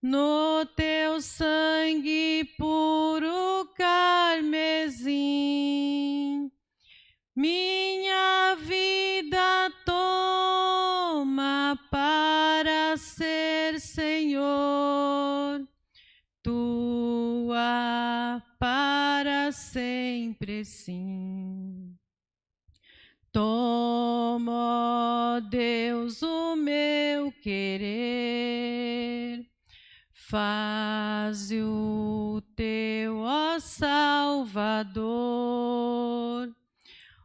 no teu sangue puro carmesim. Minha vida toma para ser, Senhor, tua para sempre, sim. Toma, ó Deus, o meu querer, faze o teu, ó Salvador,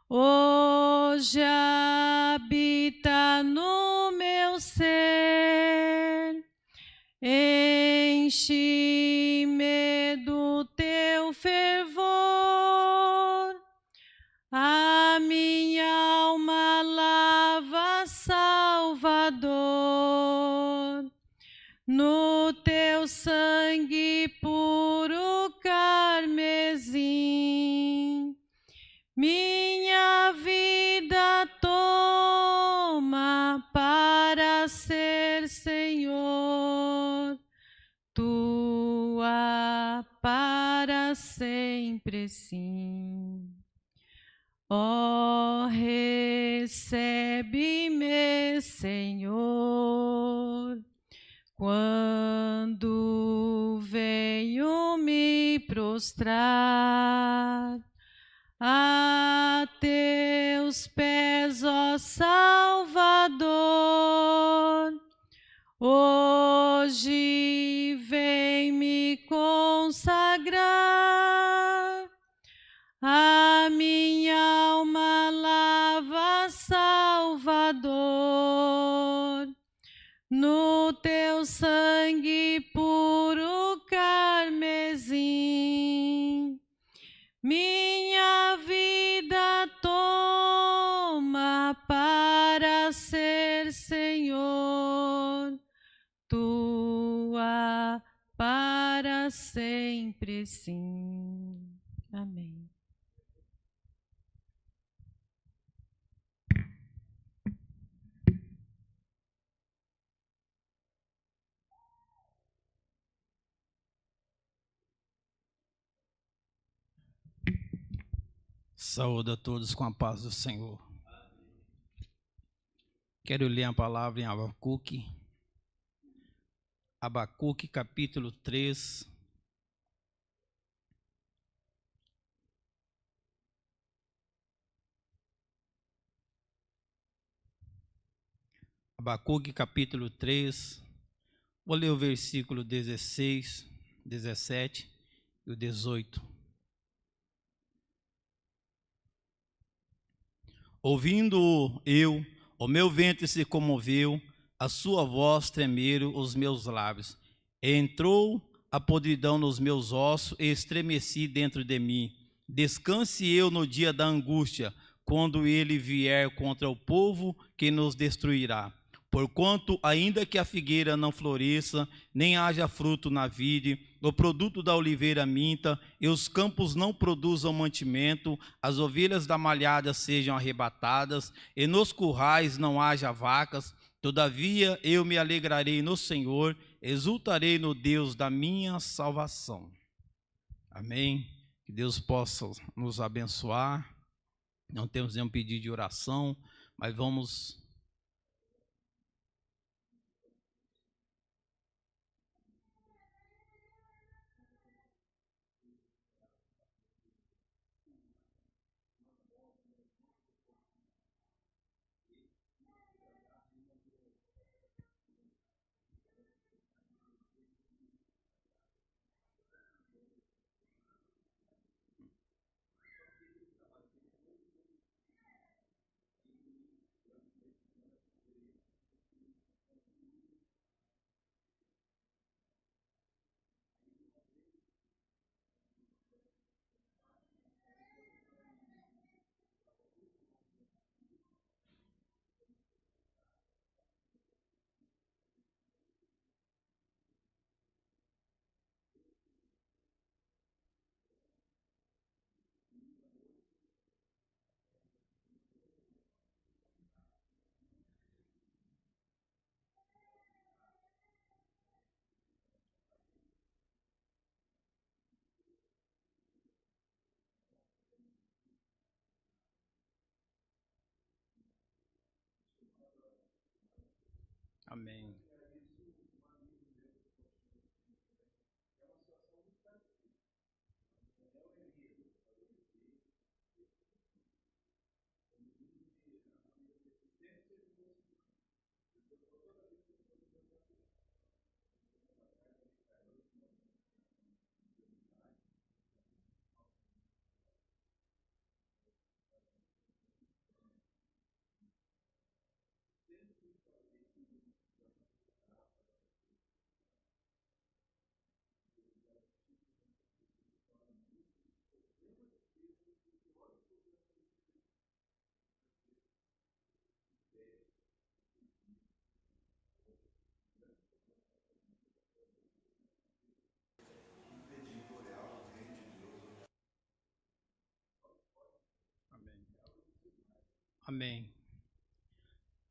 hoje habita no meu ser, enche-me do teu fervor, a minha alma lava, Salvador, no teu sangue puro carmesim. Minha vida toma para ser, Senhor, tua para sempre, sim. Ó, recebe-me, Senhor, quando venho me prostrar a teus pés, ó Salvador, hoje vem me consagrar, a minha alma lava, Salvador, no teu sangue puro carmesim. Minha vida toma para ser, Senhor, tua para sempre, sim. Amém. Saúde a todos com a paz do Senhor. Quero ler a palavra em Abacuque. Abacuque, capítulo 3. Abacuque, capítulo 3. Vou ler o versículo 16, 17 e o 18. Ouvindo eu, o meu ventre se comoveu, a sua voz tremeram os meus lábios. Entrou a podridão nos meus ossos e estremeci dentro de mim. Descanse eu no dia da angústia, quando ele vier contra o povo que nos destruirá. Porquanto, ainda que a figueira não floresça, nem haja fruto na vide, o produto da oliveira minta, e os campos não produzam mantimento, as ovelhas da malhada sejam arrebatadas, e nos currais não haja vacas, todavia eu me alegrarei no Senhor, exultarei no Deus da minha salvação. Amém? Que Deus possa nos abençoar. Não temos nenhum pedido de oração, mas vamos... Amém. Amém.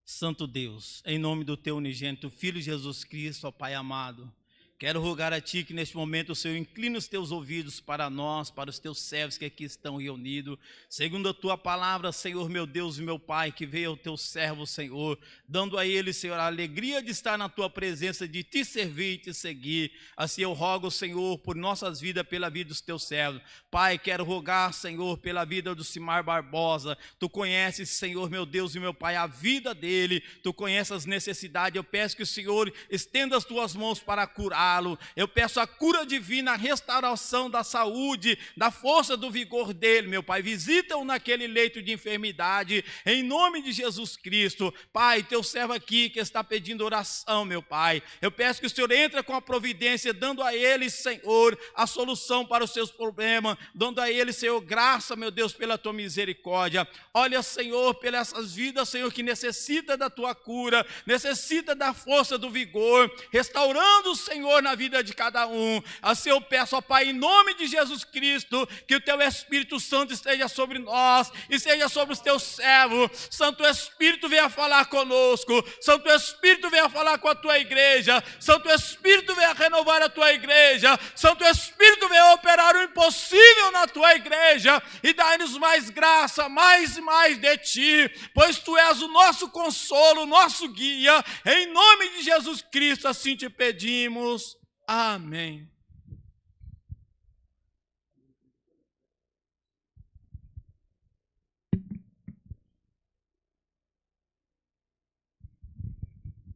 Santo Deus, em nome do teu unigênito Filho Jesus Cristo, ó Pai amado, quero rogar a Ti que neste momento o Senhor incline os Teus ouvidos para nós, para os Teus servos que aqui estão reunidos, segundo a Tua palavra, Senhor, meu Deus e meu Pai, que veio ao Teu servo, Senhor, dando a ele, Senhor, a alegria de estar na Tua presença, de Te servir e Te seguir. Assim eu rogo, Senhor, por nossas vidas, pela vida dos Teus servos. Pai, quero rogar, Senhor, pela vida do Simar Barbosa. Tu conheces, Senhor, meu Deus e meu Pai, a vida dele, Tu conheces as necessidades. Eu peço que o Senhor estenda as Tuas mãos para curar. Eu peço a cura divina, a restauração da saúde, da força, do vigor dele, meu Pai. Visita-o naquele leito de enfermidade, em nome de Jesus Cristo. Pai, teu servo aqui que está pedindo oração, meu Pai. Eu peço que o Senhor entre com a providência, dando a ele, Senhor, a solução para os seus problemas, dando a ele, Senhor, graça, meu Deus, pela tua misericórdia. Olha, Senhor, pelas essas vidas, Senhor, que necessita da tua cura, necessita da força, do vigor, restaurando, Senhor, na vida de cada um. Assim eu peço, ó Pai, em nome de Jesus Cristo, que o Teu Espírito Santo esteja sobre nós, e esteja sobre os Teus servos. Santo Espírito, venha falar conosco. Santo Espírito, venha falar com a Tua igreja. Santo Espírito, venha renovar a Tua igreja. Santo Espírito, venha operar o impossível na Tua igreja, e dai-nos mais graça, mais e mais de Ti, pois Tu és o nosso consolo, o nosso guia. Em nome de Jesus Cristo, assim te pedimos. Amém.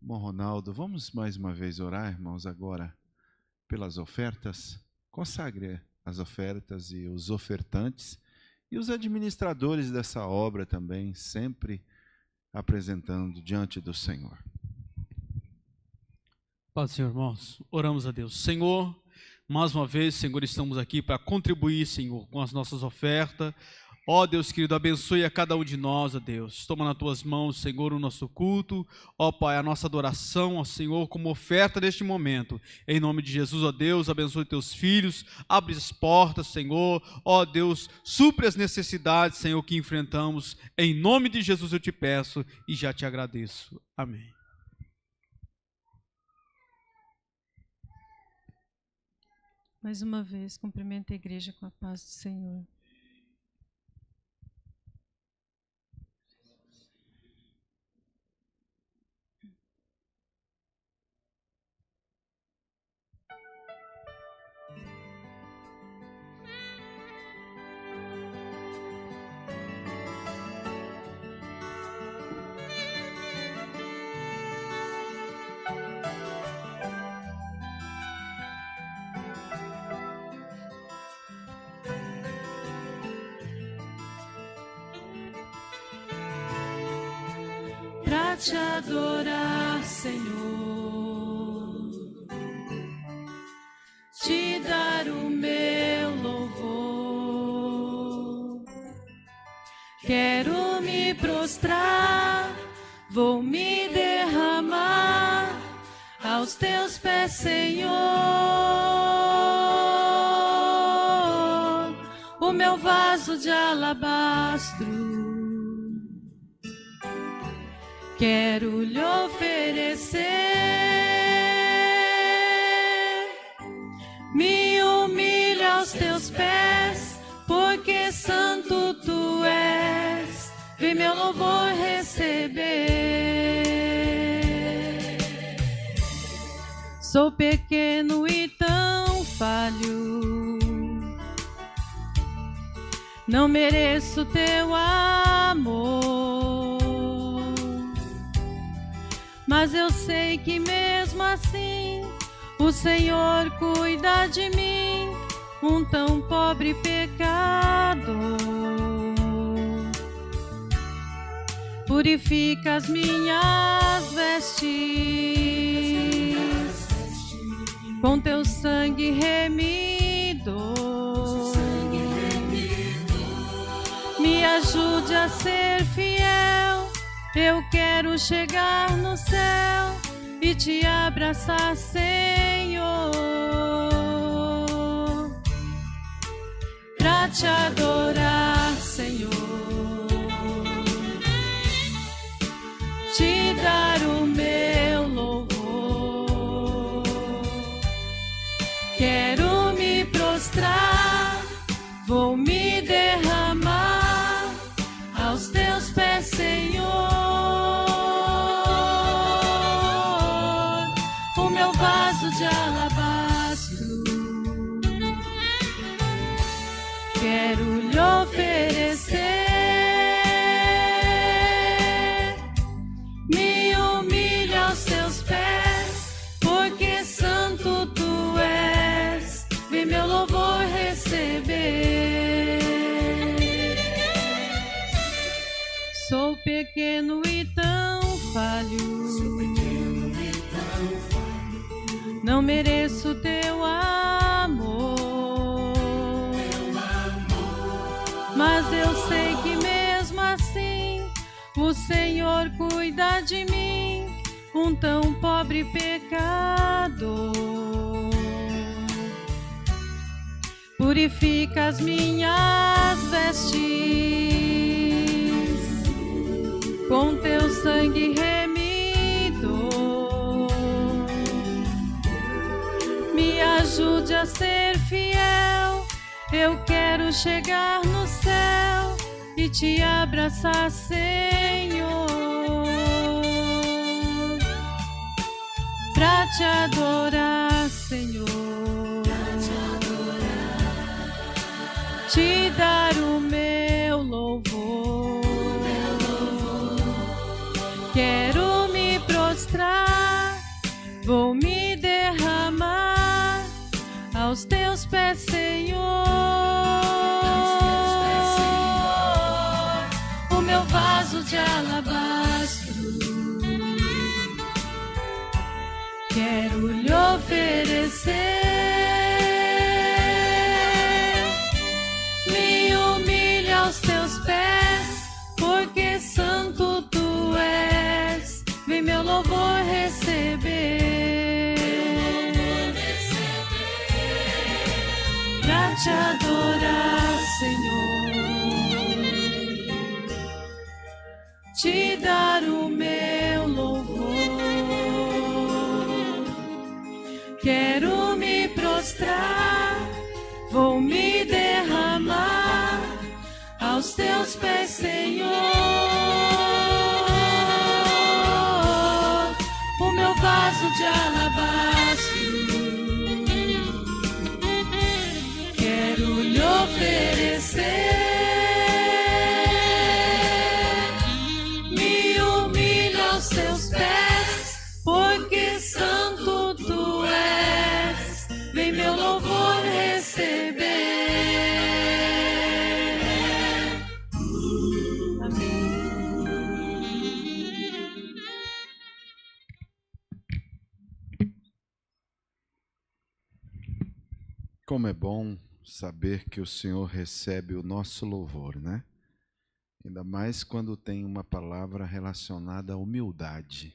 Bom, Ronaldo, vamos mais uma vez orar, irmãos, agora pelas ofertas. Consagre as ofertas e os ofertantes e os administradores dessa obra também, sempre apresentando diante do Senhor. Paz do Senhor, irmãos. Oramos a Deus. Senhor, mais uma vez, Senhor, estamos aqui para contribuir, Senhor, com as nossas ofertas. Ó Deus querido, abençoe a cada um de nós, ó Deus. Toma nas Tuas mãos, Senhor, o nosso culto. Ó Pai, a nossa adoração, ó Senhor, como oferta neste momento. Em nome de Jesus, ó Deus, abençoe Teus filhos. Abre as portas, Senhor. Ó Deus, supre as necessidades, Senhor, que enfrentamos. Em nome de Jesus eu te peço e já te agradeço. Amém. Mais uma vez, cumprimento a igreja com a paz do Senhor. Pra te adorar, Senhor, te dar o meu louvor. Quero me prostrar, vou me derramar aos Teus pés, Senhor. O meu vaso de alabastro quero lhe oferecer. Me humilho aos Teus pés, porque santo Tu és. Vem meu louvor receber. Sou pequeno e tão falho, não mereço teu amor, mas eu sei que mesmo assim o Senhor cuida de mim, um tão pobre pecador. Purifica as minhas vestes com teu sangue remido. Me ajude a ser fiel, eu quero chegar no céu e te abraçar, Senhor, pra te adorar, Senhor, te dar o meu louvor. Quero me prostrar, vou me derramar aos teus pés, Senhor. O meu vaso de alabastro quero lhe oferecer. Me humilho aos teus pés, porque santo tu és. Vem meu louvor receber. Sou pequeno e tão falho, não mereço teu amor, mas eu sei que mesmo assim o Senhor cuida de mim, um tão pobre pecador. Purifica as minhas vestes com teu sangue remido. Me ajude a ser fiel, eu quero chegar no céu e te abraçar, Senhor, pra te adorar, Senhor, te dar o meu louvor. Quero me prostrar, vou me derramar aos teus pés, Senhor. O meu vaso de alabastro quero lhe oferecer. Me humilho aos teus pés, porque santo tu és. Vem meu louvor receber, pra te adorar, Senhor, te dar o meu louvor. Quero me prostrar, vou me derramar aos teus pés, Senhor. O meu vaso de alabastro quero lhe oferecer. Me humilho aos teus pés, porque santo tu és. Vem meu louvor receber. Como é bom saber que o Senhor recebe o nosso louvor, né? Ainda mais quando tem uma palavra relacionada à humildade.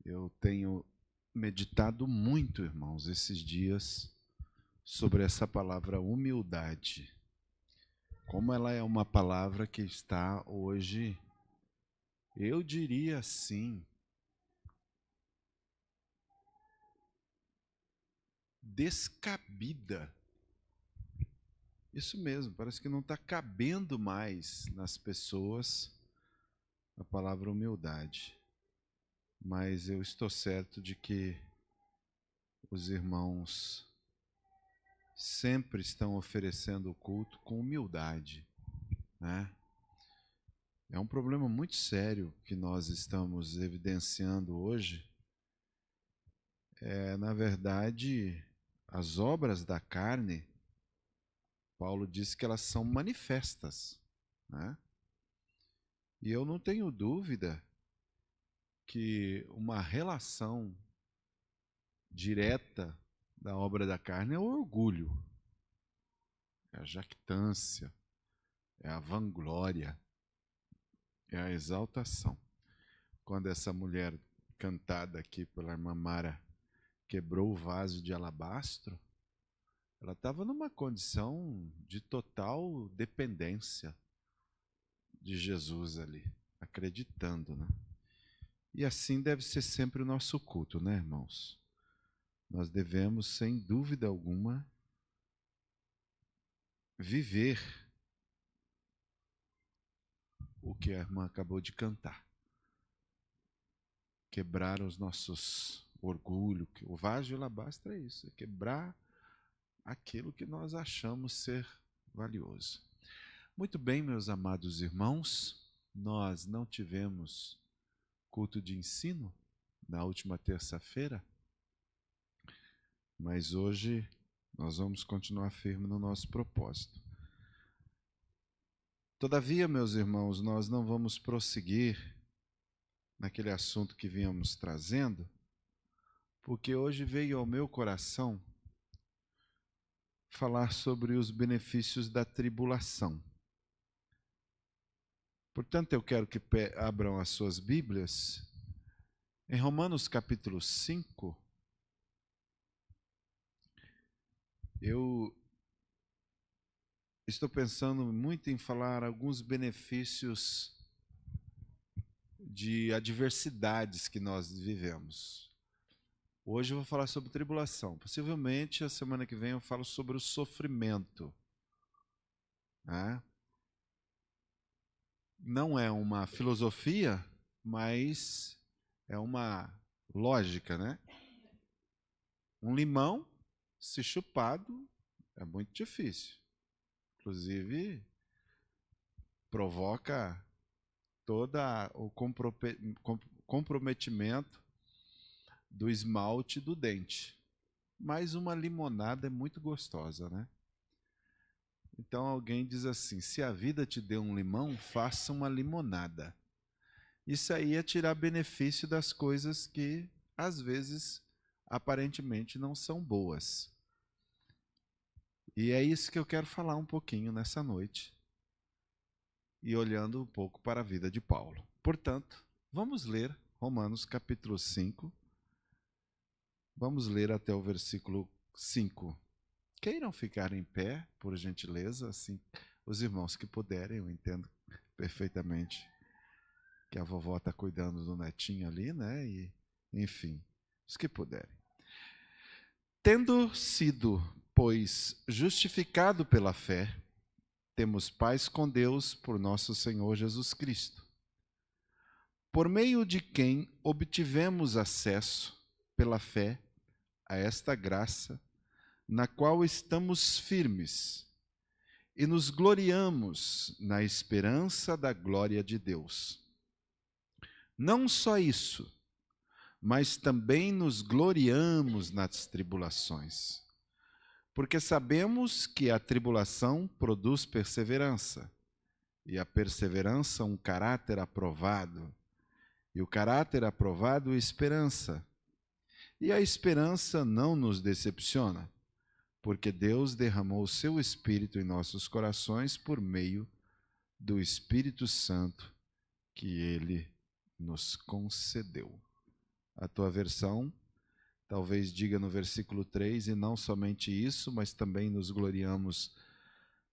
Eu tenho meditado muito, irmãos, esses dias sobre essa palavra humildade. Como ela é uma palavra que está hoje, eu diria assim, descabida. Isso mesmo, parece que não está cabendo mais nas pessoas a palavra humildade. Mas eu estou certo de que os irmãos sempre estão oferecendo o culto com humildade, né? É um problema muito sério que nós estamos evidenciando hoje. Na verdade, as obras da carne, Paulo diz que elas são manifestas, né? E eu não tenho dúvida que uma relação direta da obra da carne é o orgulho, é a jactância, é a vanglória, é a exaltação. Quando essa mulher cantada aqui pela irmã Mara quebrou o vaso de alabastro, ela estava numa condição de total dependência de Jesus ali, acreditando, né? E assim deve ser sempre o nosso culto, né, irmãos? Nós devemos, sem dúvida alguma, viver o que a irmã acabou de cantar. Quebrar os nossos orgulhos. O vaso de alabastro é isso, é quebrar aquilo que nós achamos ser valioso. Muito bem, meus amados irmãos, nós não tivemos culto de ensino na última terça-feira, mas hoje nós vamos continuar firme no nosso propósito. Todavia, meus irmãos, nós não vamos prosseguir naquele assunto que vínhamos trazendo, porque hoje veio ao meu coração falar sobre os benefícios da tribulação. Portanto, eu quero que abram as suas Bíblias em Romanos capítulo 5. Eu estou pensando muito em falar alguns benefícios de adversidades que nós vivemos. Hoje eu vou falar sobre tribulação. Possivelmente, a semana que vem eu falo sobre o sofrimento. Né? Não é uma filosofia, mas é uma lógica, né? Um limão, se chupado, é muito difícil. Inclusive, provoca todo o comprometimento do esmalte do dente. Mas uma limonada é muito gostosa, né? Então alguém diz assim, se a vida te deu um limão, faça uma limonada. Isso aí é tirar benefício das coisas que, às vezes, aparentemente não são boas. E é isso que eu quero falar um pouquinho nessa noite. E olhando um pouco para a vida de Paulo. Portanto, vamos ler Romanos capítulo 5. Vamos ler até o versículo 5. Queiram ficar em pé, por gentileza, assim, os irmãos que puderem, eu entendo perfeitamente que a vovó está cuidando do netinho ali, né? E, enfim, os que puderem. Tendo sido, pois, justificado pela fé, temos paz com Deus por nosso Senhor Jesus Cristo, por meio de quem obtivemos acesso, pela fé, a esta graça, na qual estamos firmes e nos gloriamos na esperança da glória de Deus. Não só isso, mas também nos gloriamos nas tribulações, porque sabemos que a tribulação produz perseverança, e a perseverança um caráter aprovado, e o caráter aprovado esperança. E a esperança não nos decepciona, porque Deus derramou o seu Espírito em nossos corações por meio do Espírito Santo que Ele nos concedeu. A tua versão talvez diga no versículo 3, e não somente isso, mas também nos gloriamos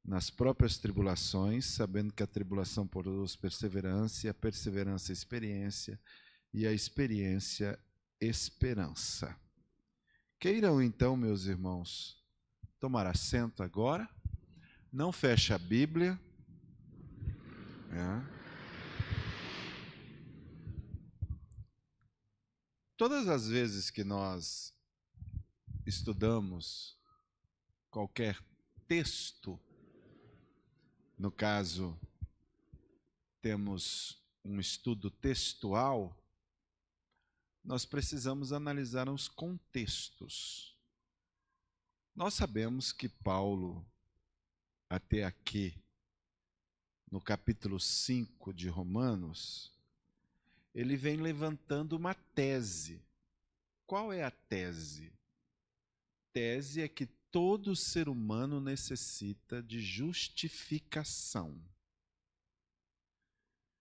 nas próprias tribulações, sabendo que a tribulação produz perseverança, e a perseverança experiência, e a experiência esperança. Queiram então, meus irmãos, tomar assento agora. Não feche a Bíblia. Todas as vezes que nós estudamos qualquer texto, no caso, temos um estudo textual, nós precisamos analisar os contextos. Nós sabemos que Paulo, até aqui, no capítulo 5 de Romanos, ele vem levantando uma tese. Qual é a tese? Tese é que todo ser humano necessita de justificação.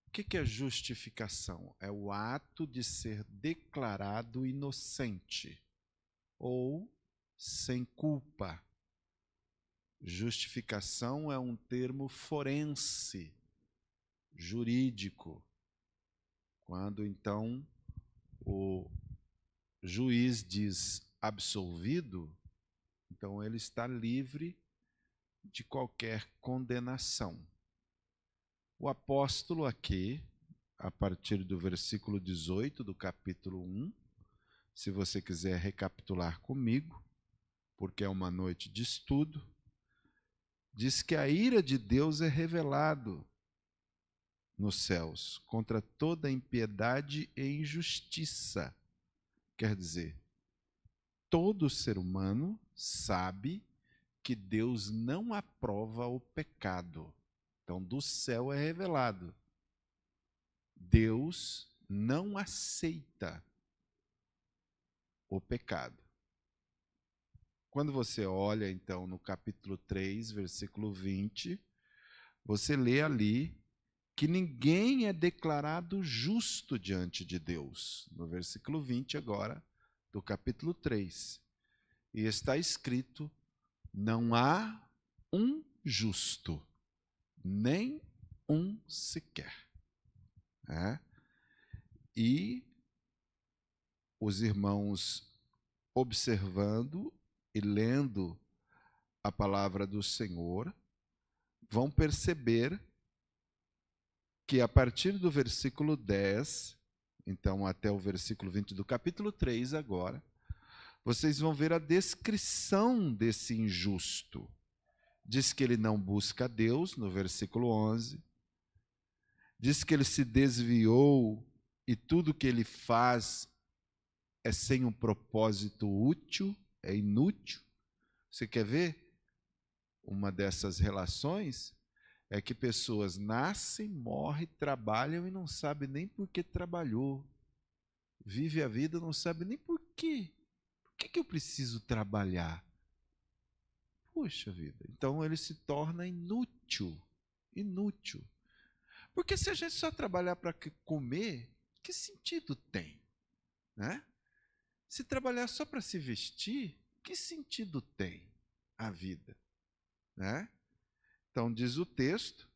O que é justificação? É o ato de ser declarado inocente ou sem culpa. Justificação é um termo forense, jurídico. Quando então o juiz diz absolvido, então ele está livre de qualquer condenação. O apóstolo aqui, a partir do versículo 18 do capítulo 1, se você quiser recapitular comigo, porque é uma noite de estudo, diz que a ira de Deus é revelado nos céus contra toda impiedade e injustiça. Quer dizer, todo ser humano sabe que Deus não aprova o pecado. Então, do céu é revelado. Deus não aceita o pecado. Quando você olha, então, no capítulo 3, versículo 20, você lê ali que ninguém é declarado justo diante de Deus. No versículo 20 agora, do capítulo 3. E está escrito, não há um justo, nem um sequer. E os irmãos, observando e lendo a palavra do Senhor, vão perceber que a partir do versículo 10, então até o versículo 20 do capítulo 3 agora, vocês vão ver a descrição desse injusto. Diz que ele não busca Deus, no versículo 11. Diz que ele se desviou e tudo que ele faz é sem um propósito útil, é inútil. Você quer ver? Uma dessas relações é que pessoas nascem, morrem, trabalham e não sabem nem por que trabalhou. Vive a vida, não sabe nem por quê. Por que eu preciso trabalhar? Puxa vida, então ele se torna inútil, inútil. Porque se a gente só trabalhar para comer, que sentido tem? Né? Se trabalhar só para se vestir, que sentido tem a vida? Né? Então diz o texto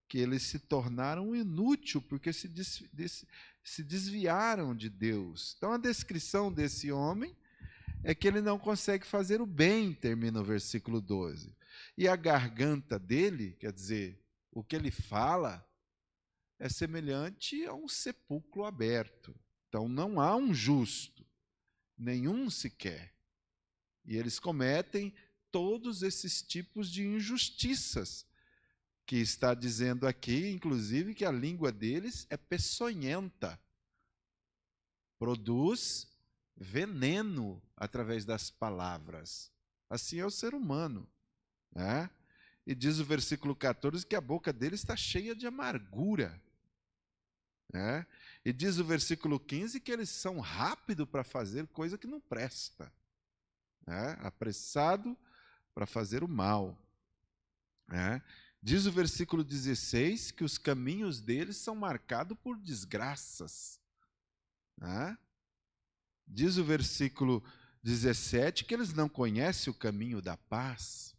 que eles se tornaram inúteis porque se desviaram de Deus. Então a descrição desse homem é que ele não consegue fazer o bem, termina o versículo 12. E a garganta dele, quer dizer, o que ele fala, é semelhante a um sepulcro aberto. Então não há um justo, nenhum sequer. E eles cometem todos esses tipos de injustiças, que está dizendo aqui, inclusive, que a língua deles é peçonhenta, produz veneno através das palavras. Assim é o ser humano. Né? E diz o versículo 14 que a boca dele está cheia de amargura. Né? E diz o versículo 15 que eles são rápidos para fazer coisa que não presta. Né? Apressado para fazer o mal. Né? Diz o versículo 16 que os caminhos deles são marcados por desgraças. Né? Diz o versículo 17 que eles não conhecem o caminho da paz.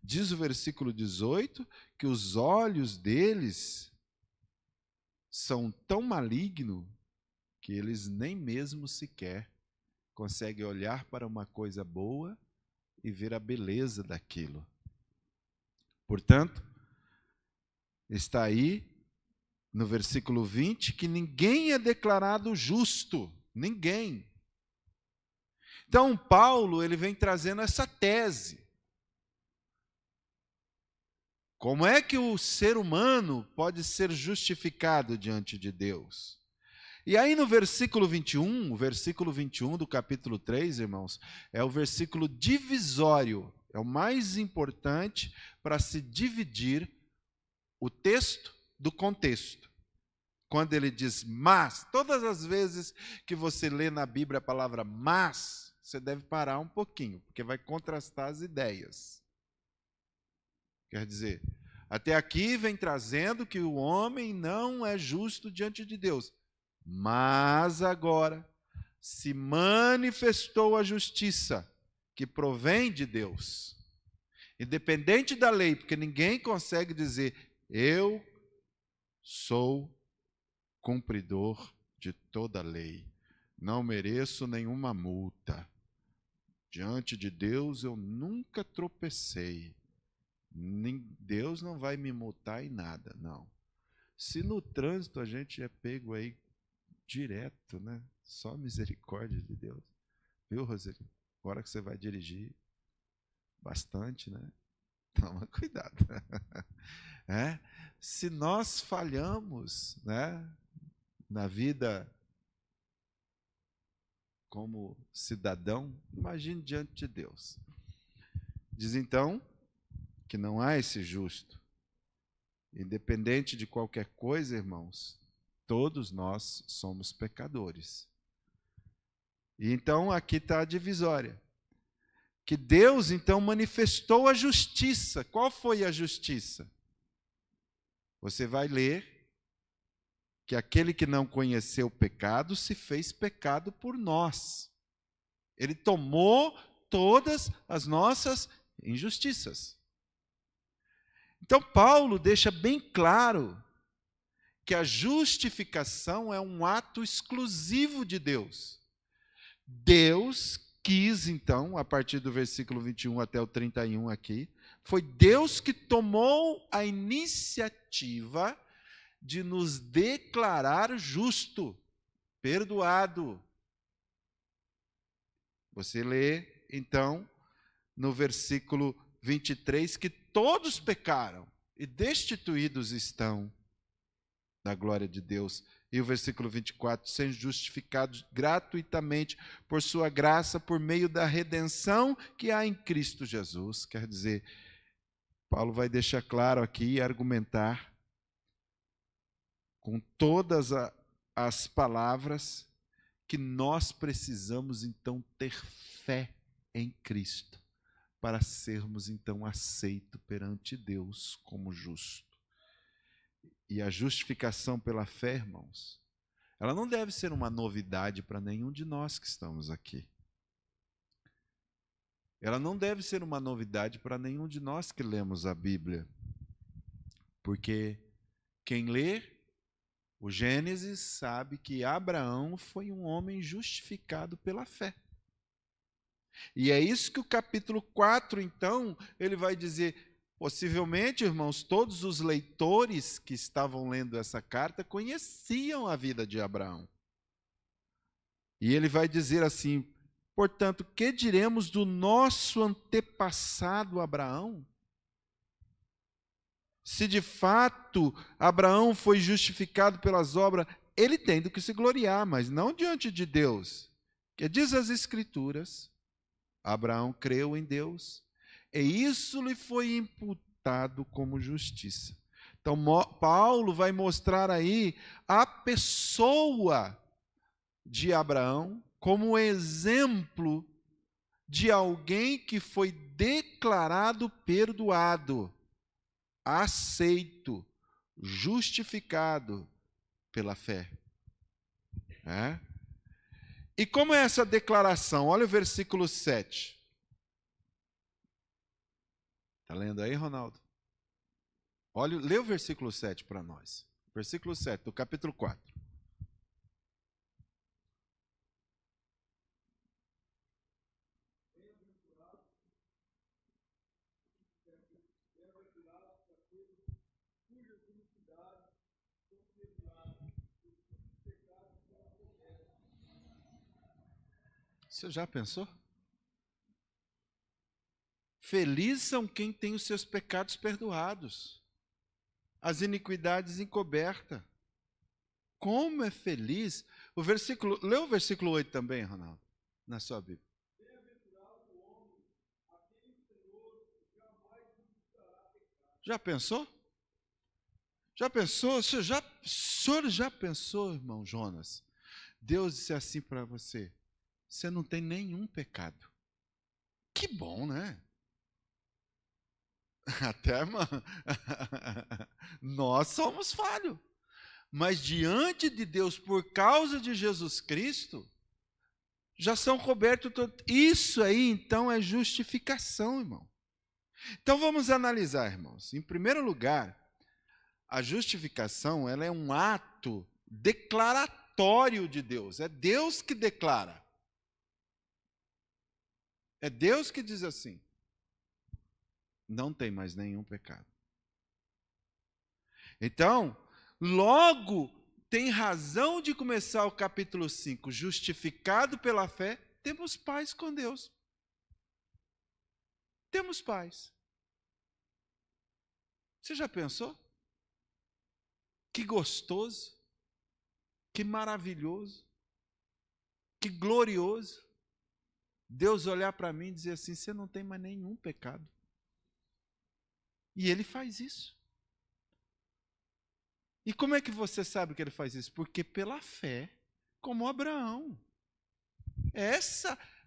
Diz o versículo 18 que os olhos deles são tão malignos que eles nem mesmo sequer conseguem olhar para uma coisa boa e ver a beleza daquilo. Portanto, está aí no versículo 20 que ninguém é declarado justo, ninguém. Então, Paulo, ele vem trazendo essa tese. Como é que o ser humano pode ser justificado diante de Deus? E aí no versículo 21, o versículo 21 do capítulo 3, irmãos, é o versículo divisório, é o mais importante para se dividir o texto do contexto. Quando ele diz mas, todas as vezes que você lê na Bíblia a palavra mas, você deve parar um pouquinho, porque vai contrastar as ideias. Quer dizer, até aqui vem trazendo que o homem não é justo diante de Deus. Mas agora se manifestou a justiça que provém de Deus. Independente da lei, porque ninguém consegue dizer, eu sou cumpridor de toda a lei. Não mereço nenhuma multa. Diante de Deus eu nunca tropecei. Deus não vai me multar em nada, não. Se no trânsito a gente é pego aí direto, né? Só misericórdia de Deus. Viu, Roseli? Agora que você vai dirigir bastante, né? Toma cuidado. É? Se nós falhamos, né, na vida como cidadão, imagine diante de Deus. Diz então que não há esse justo. Independente de qualquer coisa, irmãos, todos nós somos pecadores. E então aqui está a divisória. Que Deus então manifestou a justiça. Qual foi a justiça? Você vai ler que aquele que não conheceu o pecado se fez pecado por nós. Ele tomou todas as nossas injustiças. Então Paulo deixa bem claro que a justificação é um ato exclusivo de Deus. Deus quis, então, a partir do versículo 21 até o 31 aqui, foi Deus que tomou a iniciativa de nos declarar justo, perdoado. Você lê, então, no versículo 23, que todos pecaram e destituídos estão da glória de Deus. E o versículo 24, sendo justificados gratuitamente por sua graça, por meio da redenção que há em Cristo Jesus. Quer dizer, Paulo vai deixar claro aqui e argumentar com todas as palavras que nós precisamos então ter fé em Cristo para sermos então aceitos perante Deus como justo. E a justificação pela fé, irmãos, ela não deve ser uma novidade para nenhum de nós que estamos aqui. Ela não deve ser uma novidade para nenhum de nós que lemos a Bíblia. Porque quem lê o Gênesis sabe que Abraão foi um homem justificado pela fé. E é isso que o capítulo 4, então, ele vai dizer. Possivelmente, irmãos, todos os leitores que estavam lendo essa carta conheciam a vida de Abraão. E ele vai dizer assim, portanto, que diremos do nosso antepassado Abraão? Se de fato Abraão foi justificado pelas obras, ele tem do que se gloriar, mas não diante de Deus. Que diz as Escrituras, Abraão creu em Deus, e isso lhe foi imputado como justiça. Então, Paulo vai mostrar aí a pessoa de Abraão como exemplo de alguém que foi declarado perdoado, aceito, justificado pela fé. É? E como é essa declaração? Olha o versículo 7. Está lendo aí, Ronaldo? Olha, lê o versículo 7 para nós. Versículo 7 do capítulo 4. Você já pensou? Felizes são quem tem os seus pecados perdoados, as iniquidades encobertas. Como é feliz. Lê o versículo 8 também, Ronaldo, na sua Bíblia. Já pensou? Já pensou? O senhor já pensou, irmão Jonas? Deus disse assim para você: você não tem nenhum pecado. Que bom, né? Até, mano, nós somos falhos. Mas diante de Deus, por causa de Jesus Cristo, já são cobertos todos. Isso aí, então, é justificação, irmão. Então, vamos analisar, irmãos. Em primeiro lugar, a justificação, ela é um ato declaratório de Deus. É Deus que declara. É Deus que diz assim: não tem mais nenhum pecado. Então, logo, tem razão de começar o capítulo 5, justificado pela fé, temos paz com Deus. Temos paz. Você já pensou? Que gostoso, que maravilhoso, que glorioso. Deus olhar para mim e dizer assim: você não tem mais nenhum pecado. E Ele faz isso. E como é que você sabe que Ele faz isso? Porque pela fé, como Abraão.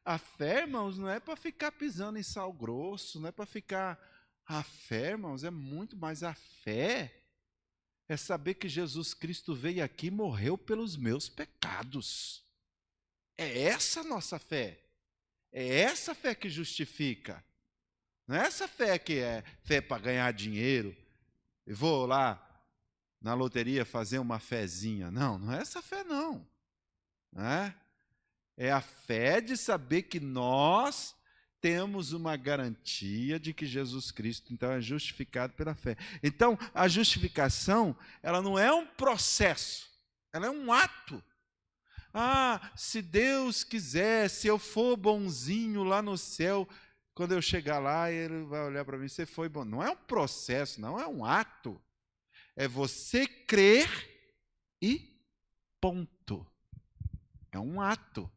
A fé, irmãos, não é para ficar pisando em sal grosso, não é para ficar... A fé, irmãos, é muito mais. A fé é saber que Jesus Cristo veio aqui e morreu pelos meus pecados. É essa a nossa fé. É essa fé que justifica. Não é essa fé que é fé para ganhar dinheiro. Eu vou lá na loteria fazer uma fezinha. Não, não é essa fé, não. É a fé de saber que nós temos uma garantia de que Jesus Cristo, então, é justificado pela fé. Então, a justificação, ela não é um processo, ela é um ato. Se Deus quiser, se eu for bonzinho lá no céu, quando eu chegar lá, Ele vai olhar para mim: você foi bom. Não é um processo, não é um ato. É você crer e ponto. É um ato.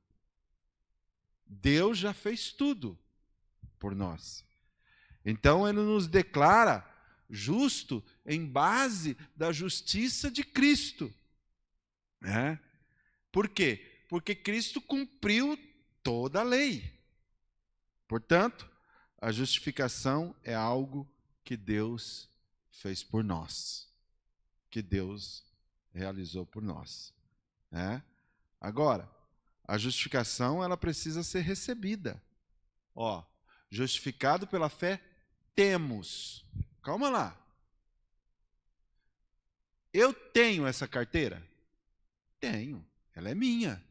Deus já fez tudo por nós. Então, Ele nos declara justo em base da justiça de Cristo. Por quê? Porque Cristo cumpriu toda a lei. Portanto, a justificação é algo que Deus fez por nós. Que Deus realizou por nós. Agora, a justificação, ela precisa ser recebida. Justificado pela fé, temos. Calma lá. Eu tenho essa carteira? Tenho. Ela é minha.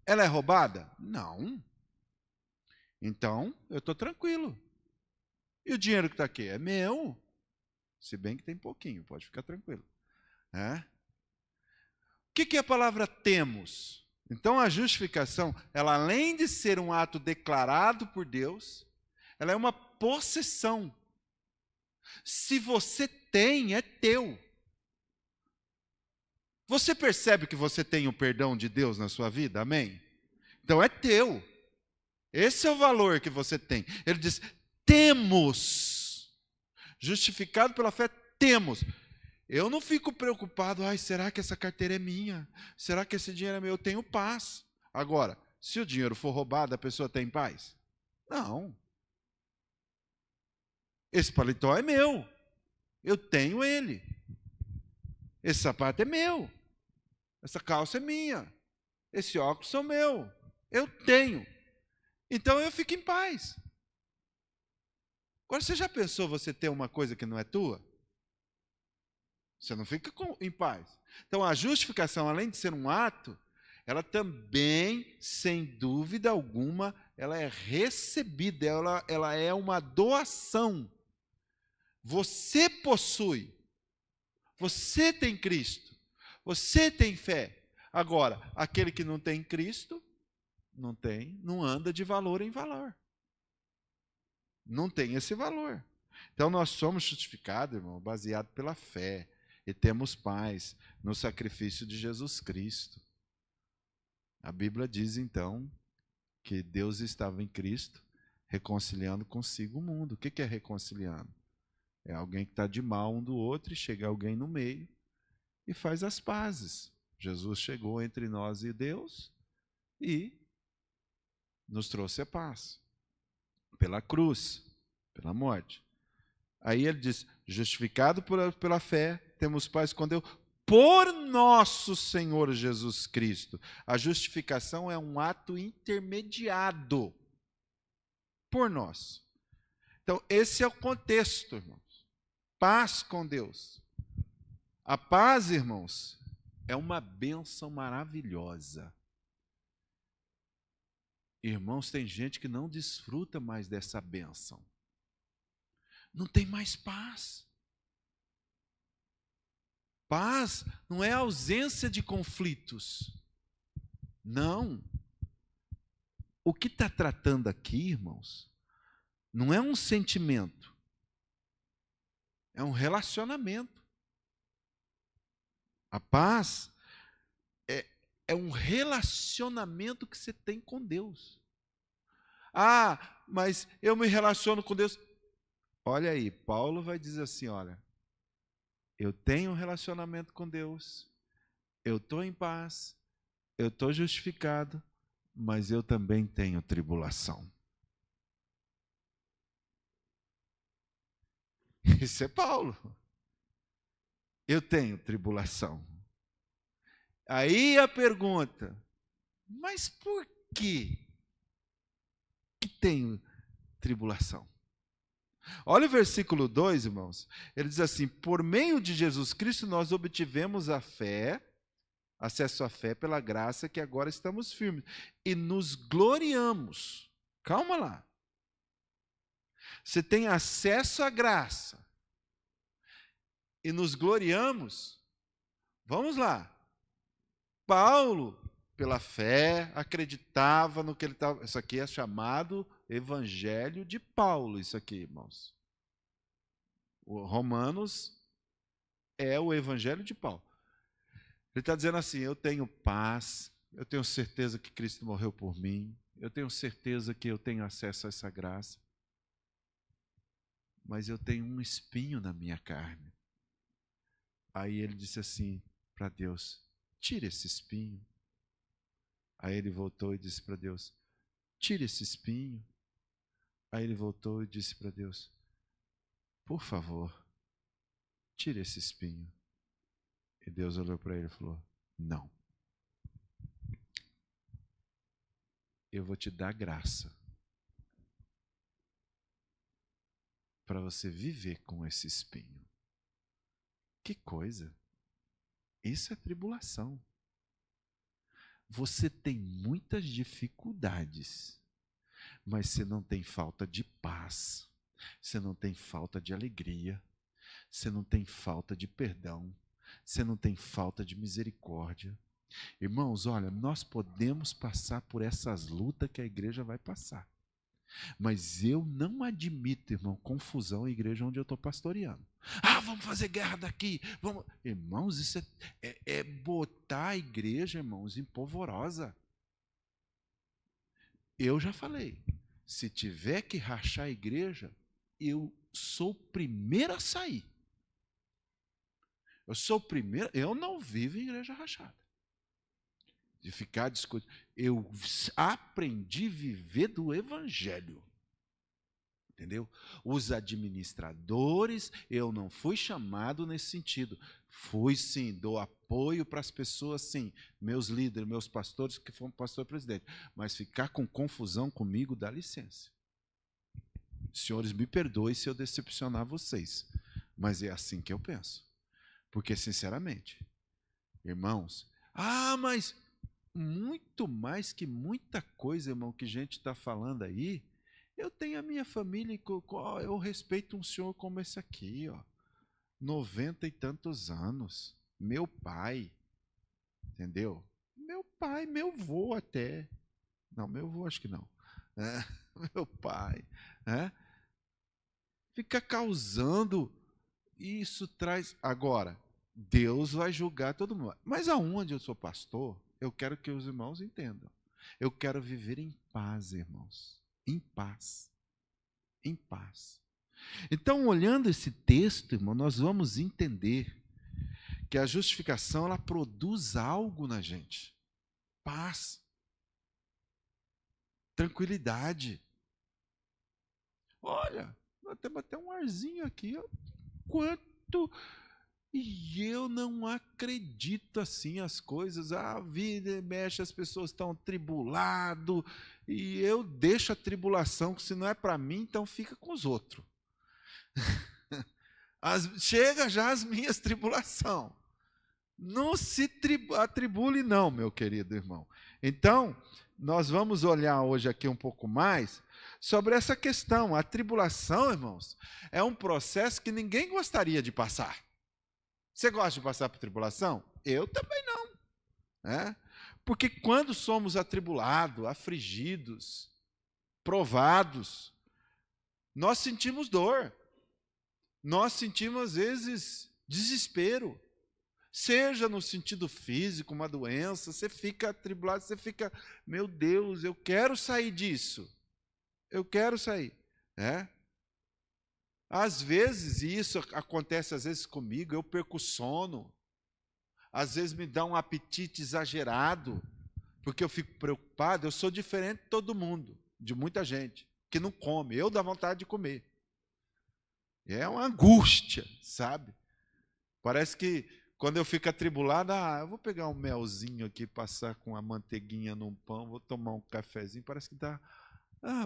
Ela é roubada? Não. Então, eu estou tranquilo. E o dinheiro que está aqui? É meu. Se bem que tem pouquinho, pode ficar tranquilo. O que é a palavra temos? Então, a justificação, ela além de ser um ato declarado por Deus, ela é uma possessão. Se você tem, é teu. Você percebe que você tem o perdão de Deus na sua vida? Amém? Então, é teu. Esse é o valor que você tem. Ele diz: temos. Justificado pela fé, temos. Eu não fico preocupado: será que essa carteira é minha? Será que esse dinheiro é meu? Eu tenho paz. Agora, se o dinheiro for roubado, a pessoa tem paz? Não. Esse paletó é meu. Eu tenho ele. Esse sapato é meu. Essa calça é minha. Esse óculos são meu. Eu tenho. Então eu fico em paz. Agora, você já pensou você ter uma coisa que não é tua? Você não fica em paz. Então, a justificação, além de ser um ato, ela também, sem dúvida alguma, ela é recebida, ela é uma doação. Você possui. Você tem Cristo. Você tem fé. Agora, aquele que não tem Cristo, Não tem, não anda de valor em valor. Não tem esse valor. Então nós somos justificados, irmão, baseado pela fé. E temos paz no sacrifício de Jesus Cristo. A Bíblia diz, então, que Deus estava em Cristo reconciliando consigo o mundo. O que é reconciliando? É alguém que está de mal um do outro e chega alguém no meio e faz as pazes. Jesus chegou entre nós e Deus e nos trouxe a paz. Pela cruz, pela morte. Aí ele diz, justificado pela fé, temos paz com Deus, por nosso Senhor Jesus Cristo. A justificação é um ato intermediado por nós. Então, esse é o contexto, irmãos. Paz com Deus. A paz, irmãos, é uma bênção maravilhosa. Irmãos, tem gente que não desfruta mais dessa bênção. Não tem mais paz. Paz não é ausência de conflitos. Não. O que está tratando aqui, irmãos, não é um sentimento. É um relacionamento. A paz é um relacionamento que você tem com Deus. Ah, mas eu me relaciono com Deus. Olha aí, Paulo vai dizer assim, olha, eu tenho um relacionamento com Deus, eu estou em paz, eu estou justificado, mas eu também tenho tribulação. Isso é Paulo. Eu tenho tribulação. Aí a pergunta, mas por que tenho tribulação? Olha o versículo 2, irmãos. Ele diz assim, por meio de Jesus Cristo nós obtivemos a fé, acesso à fé pela graça que agora estamos firmes. E nos gloriamos. Calma lá. Você tem acesso à graça. E nos gloriamos. Vamos lá. Paulo, pela fé, acreditava no que ele estava... Isso aqui é chamado Evangelho de Paulo, isso aqui, irmãos. O Romanos é o Evangelho de Paulo. Ele está dizendo assim, eu tenho paz, eu tenho certeza que Cristo morreu por mim, eu tenho certeza que eu tenho acesso a essa graça, mas eu tenho um espinho na minha carne. Aí ele disse assim para Deus, tira esse espinho. Aí ele voltou e disse para Deus, tira esse espinho. Aí ele voltou e disse para Deus, por favor, tire esse espinho. E Deus olhou para ele e falou, não. Eu vou te dar graça para você viver com esse espinho. Que coisa! Isso é tribulação. Você tem muitas dificuldades, mas você não tem falta de paz, você não tem falta de alegria, você não tem falta de perdão, você não tem falta de misericórdia. Irmãos, olha, nós podemos passar por essas lutas que a igreja vai passar, mas eu não admito, irmão, confusão em igreja onde eu estou pastoreando. Ah, vamos fazer guerra daqui, vamos... Irmãos, isso é botar a igreja, irmãos, em polvorosa. Eu já falei, se tiver que rachar a igreja, eu sou o primeiro a sair. Eu sou o primeiro, eu não vivo em igreja rachada. De ficar discutindo. Eu aprendi a viver do evangelho. Entendeu? Os administradores, eu não fui chamado nesse sentido. Fui sim, dou apoio para as pessoas, sim. Meus líderes, meus pastores, que foram pastor e presidente. Mas ficar com confusão comigo, dá licença. Senhores, me perdoem se eu decepcionar vocês. Mas é assim que eu penso. Porque, sinceramente, irmãos, mas muito mais que muita coisa, irmão, que a gente está falando aí, eu tenho a minha família, eu respeito um senhor como esse aqui, 90 e tantos anos, meu pai, entendeu? Meu pai, meu avô até, Não, meu avô acho que não. Meu pai. Fica causando. Isso traz... Agora, Deus vai julgar todo mundo. Mas aonde eu sou pastor, eu quero que os irmãos entendam. Eu quero viver em paz, irmãos. Em paz. Em paz. Então, olhando esse texto, irmão, nós vamos entender que a justificação, ela produz algo na gente. Paz. Tranquilidade. Olha, nós temos até um arzinho aqui. Ó. Quanto... E eu não acredito assim as coisas. A vida mexe, as pessoas estão tribuladas. E eu deixo a tribulação, que se não é para mim, então fica com os outros. Chega já as minhas tribulações. Não se atribule não, meu querido irmão. Então, nós vamos olhar hoje aqui um pouco mais sobre essa questão. A tribulação, irmãos, é um processo que ninguém gostaria de passar. Você gosta de passar por tribulação? Eu também não. Porque quando somos atribulados, afligidos, provados, nós sentimos dor. Nós sentimos, às vezes, desespero. Seja no sentido físico, uma doença, você fica atribulado, você fica, meu Deus, eu quero sair disso. Eu quero sair. Às vezes, e isso acontece às vezes comigo, eu perco o sono. Às vezes me dá um apetite exagerado, porque eu fico preocupado. Eu sou diferente de todo mundo, de muita gente, que não come. Eu dá vontade de comer. É uma angústia, sabe? Parece que quando eu fico atribulado, eu vou pegar um melzinho aqui, passar com a manteiguinha num pão, vou tomar um cafezinho, parece que dá...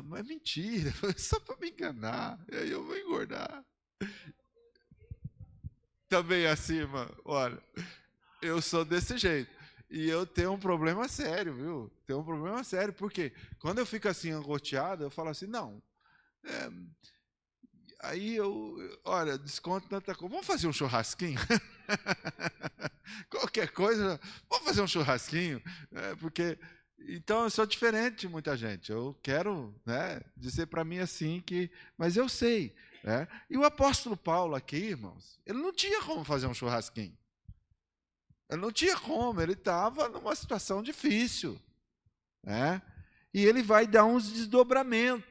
mas é mentira, só para me enganar, aí eu vou engordar. Também acima, olha, eu sou desse jeito. E eu tenho um problema sério, viu? Tenho um problema sério, porque quando eu fico assim angustiado, eu falo assim, não... Aí olha, desconto tanta coisa. Vamos fazer um churrasquinho? Qualquer coisa, vamos fazer um churrasquinho? Porque, então, eu sou diferente de muita gente. Eu quero dizer para mim assim que... Mas eu sei. E o apóstolo Paulo aqui, irmãos, ele não tinha como fazer um churrasquinho. Ele não tinha como, ele estava numa situação difícil. E ele vai dar uns desdobramentos.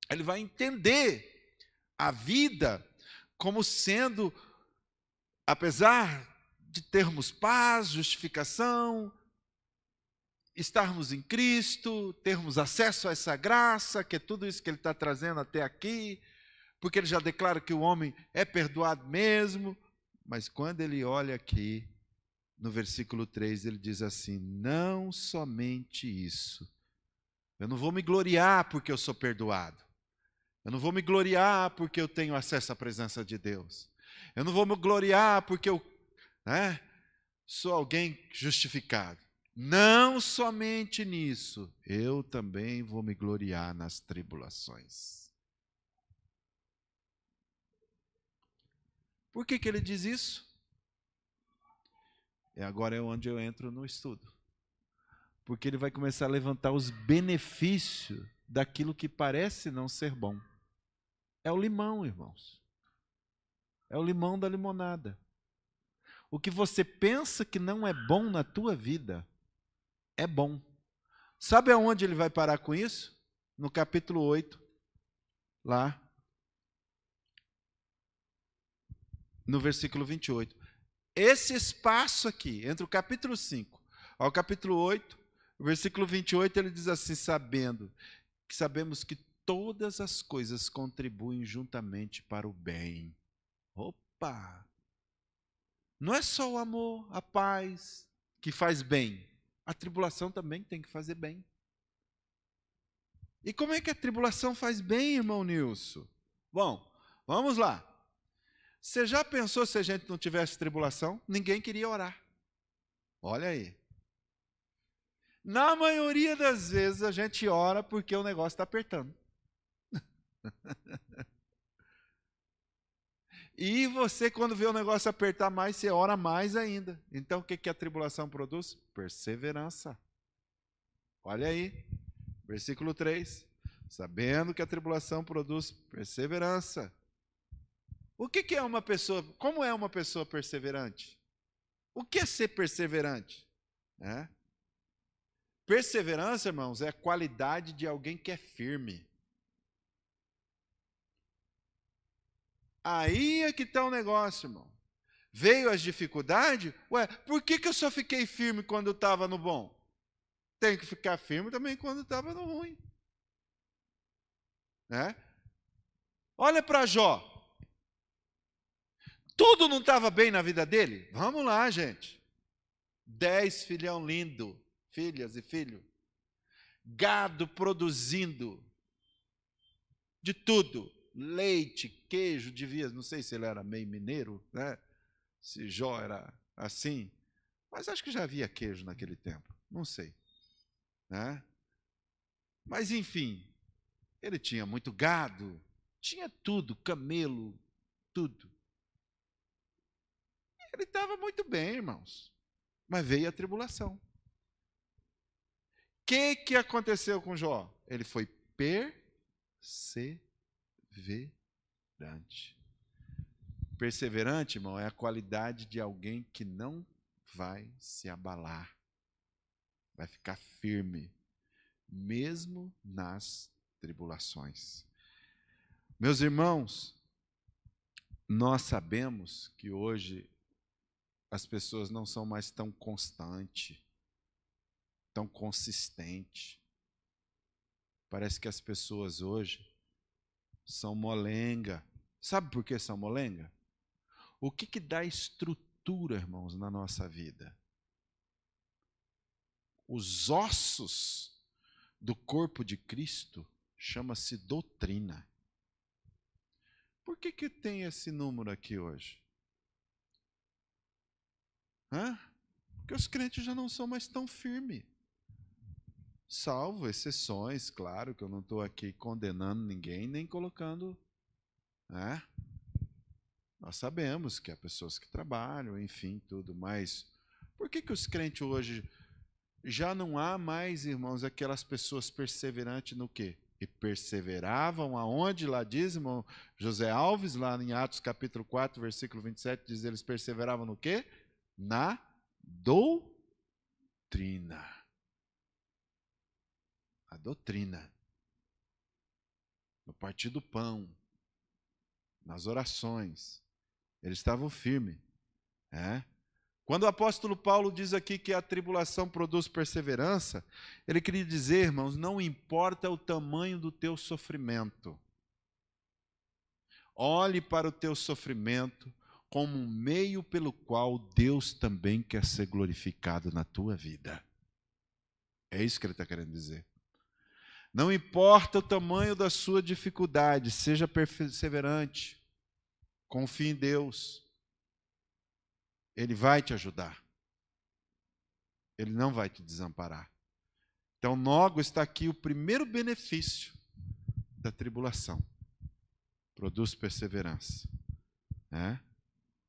Ele vai entender a vida como sendo, apesar de termos paz, justificação, estarmos em Cristo, termos acesso a essa graça, que é tudo isso que ele está trazendo até aqui, porque ele já declara que o homem é perdoado mesmo, mas quando ele olha aqui, no versículo 3, ele diz assim, não somente isso, eu não vou me gloriar porque eu sou perdoado, eu não vou me gloriar porque eu tenho acesso à presença de Deus. Eu não vou me gloriar porque eu sou alguém justificado. Não somente nisso, eu também vou me gloriar nas tribulações. Por que ele diz isso? Agora é onde eu entro no estudo. Porque ele vai começar a levantar os benefícios daquilo que parece não ser bom. É o limão, irmãos. É o limão da limonada. O que você pensa que não é bom na tua vida, é bom. Sabe aonde ele vai parar com isso? No capítulo 8, lá, no versículo 28. Esse espaço aqui, entre o capítulo 5 ao capítulo 8, o versículo 28, ele diz assim, sabemos que todas as coisas contribuem juntamente para o bem. Opa! Não é só o amor, a paz que faz bem. A tribulação também tem que fazer bem. E como é que a tribulação faz bem, irmão Nilson? Bom, vamos lá. Você já pensou se a gente não tivesse tribulação? Ninguém queria orar. Olha aí. Na maioria das vezes a gente ora porque o negócio está apertando. E você, quando vê o negócio apertar mais, você ora mais ainda. Então, o que a tribulação produz? Perseverança. Olha aí, versículo 3. Sabendo que a tribulação produz perseverança. O que é uma pessoa, como é uma pessoa perseverante? O que é ser perseverante? Perseverança, irmãos, é a qualidade de alguém que é firme. Aí é que está o negócio, irmão. Veio as dificuldades, por que eu só fiquei firme quando eu estava no bom? Tenho que ficar firme também quando estava no ruim. Olha para Jó. Tudo não estava bem na vida dele? Vamos lá, gente. 10 filhão lindo, filhas e filhos. Gado produzindo de tudo. Leite, queijo, não sei se ele era meio mineiro, se Jó era assim, mas acho que já havia queijo naquele tempo, não sei. Mas enfim, ele tinha muito gado, tinha tudo, camelo, tudo. Ele estava muito bem, irmãos, mas veio a tribulação. O que aconteceu com Jó? Ele foi perseverante. Perseverante, irmão, é a qualidade de alguém que não vai se abalar, vai ficar firme, mesmo nas tribulações. Meus irmãos, nós sabemos que hoje as pessoas não são mais tão constantes, tão consistentes. Parece que as pessoas hoje são molenga. Sabe por que são molenga? O que dá estrutura, irmãos, na nossa vida? Os ossos do corpo de Cristo chama-se doutrina. Por que tem esse número aqui hoje? Porque os crentes já não são mais tão firmes. Salvo exceções, claro, que eu não estou aqui condenando ninguém, nem colocando. Nós sabemos que há pessoas que trabalham, enfim, tudo, mas por que os crentes hoje já não há mais, irmãos, aquelas pessoas perseverantes no quê? E perseveravam aonde? Lá diz, irmão José Alves, lá em Atos capítulo 4, versículo 27, diz, eles perseveravam no quê? Na doutrina. A doutrina. No partir do pão. Nas orações. Eles estavam firmes. Quando o apóstolo Paulo diz aqui que a tribulação produz perseverança, ele queria dizer, irmãos, não importa o tamanho do teu sofrimento. Olhe para o teu sofrimento como um meio pelo qual Deus também quer ser glorificado na tua vida. É isso que ele está querendo dizer. Não importa o tamanho da sua dificuldade, seja perseverante, confie em Deus. Ele vai te ajudar. Ele não vai te desamparar. Então, logo está aqui o primeiro benefício da tribulação. Produz perseverança.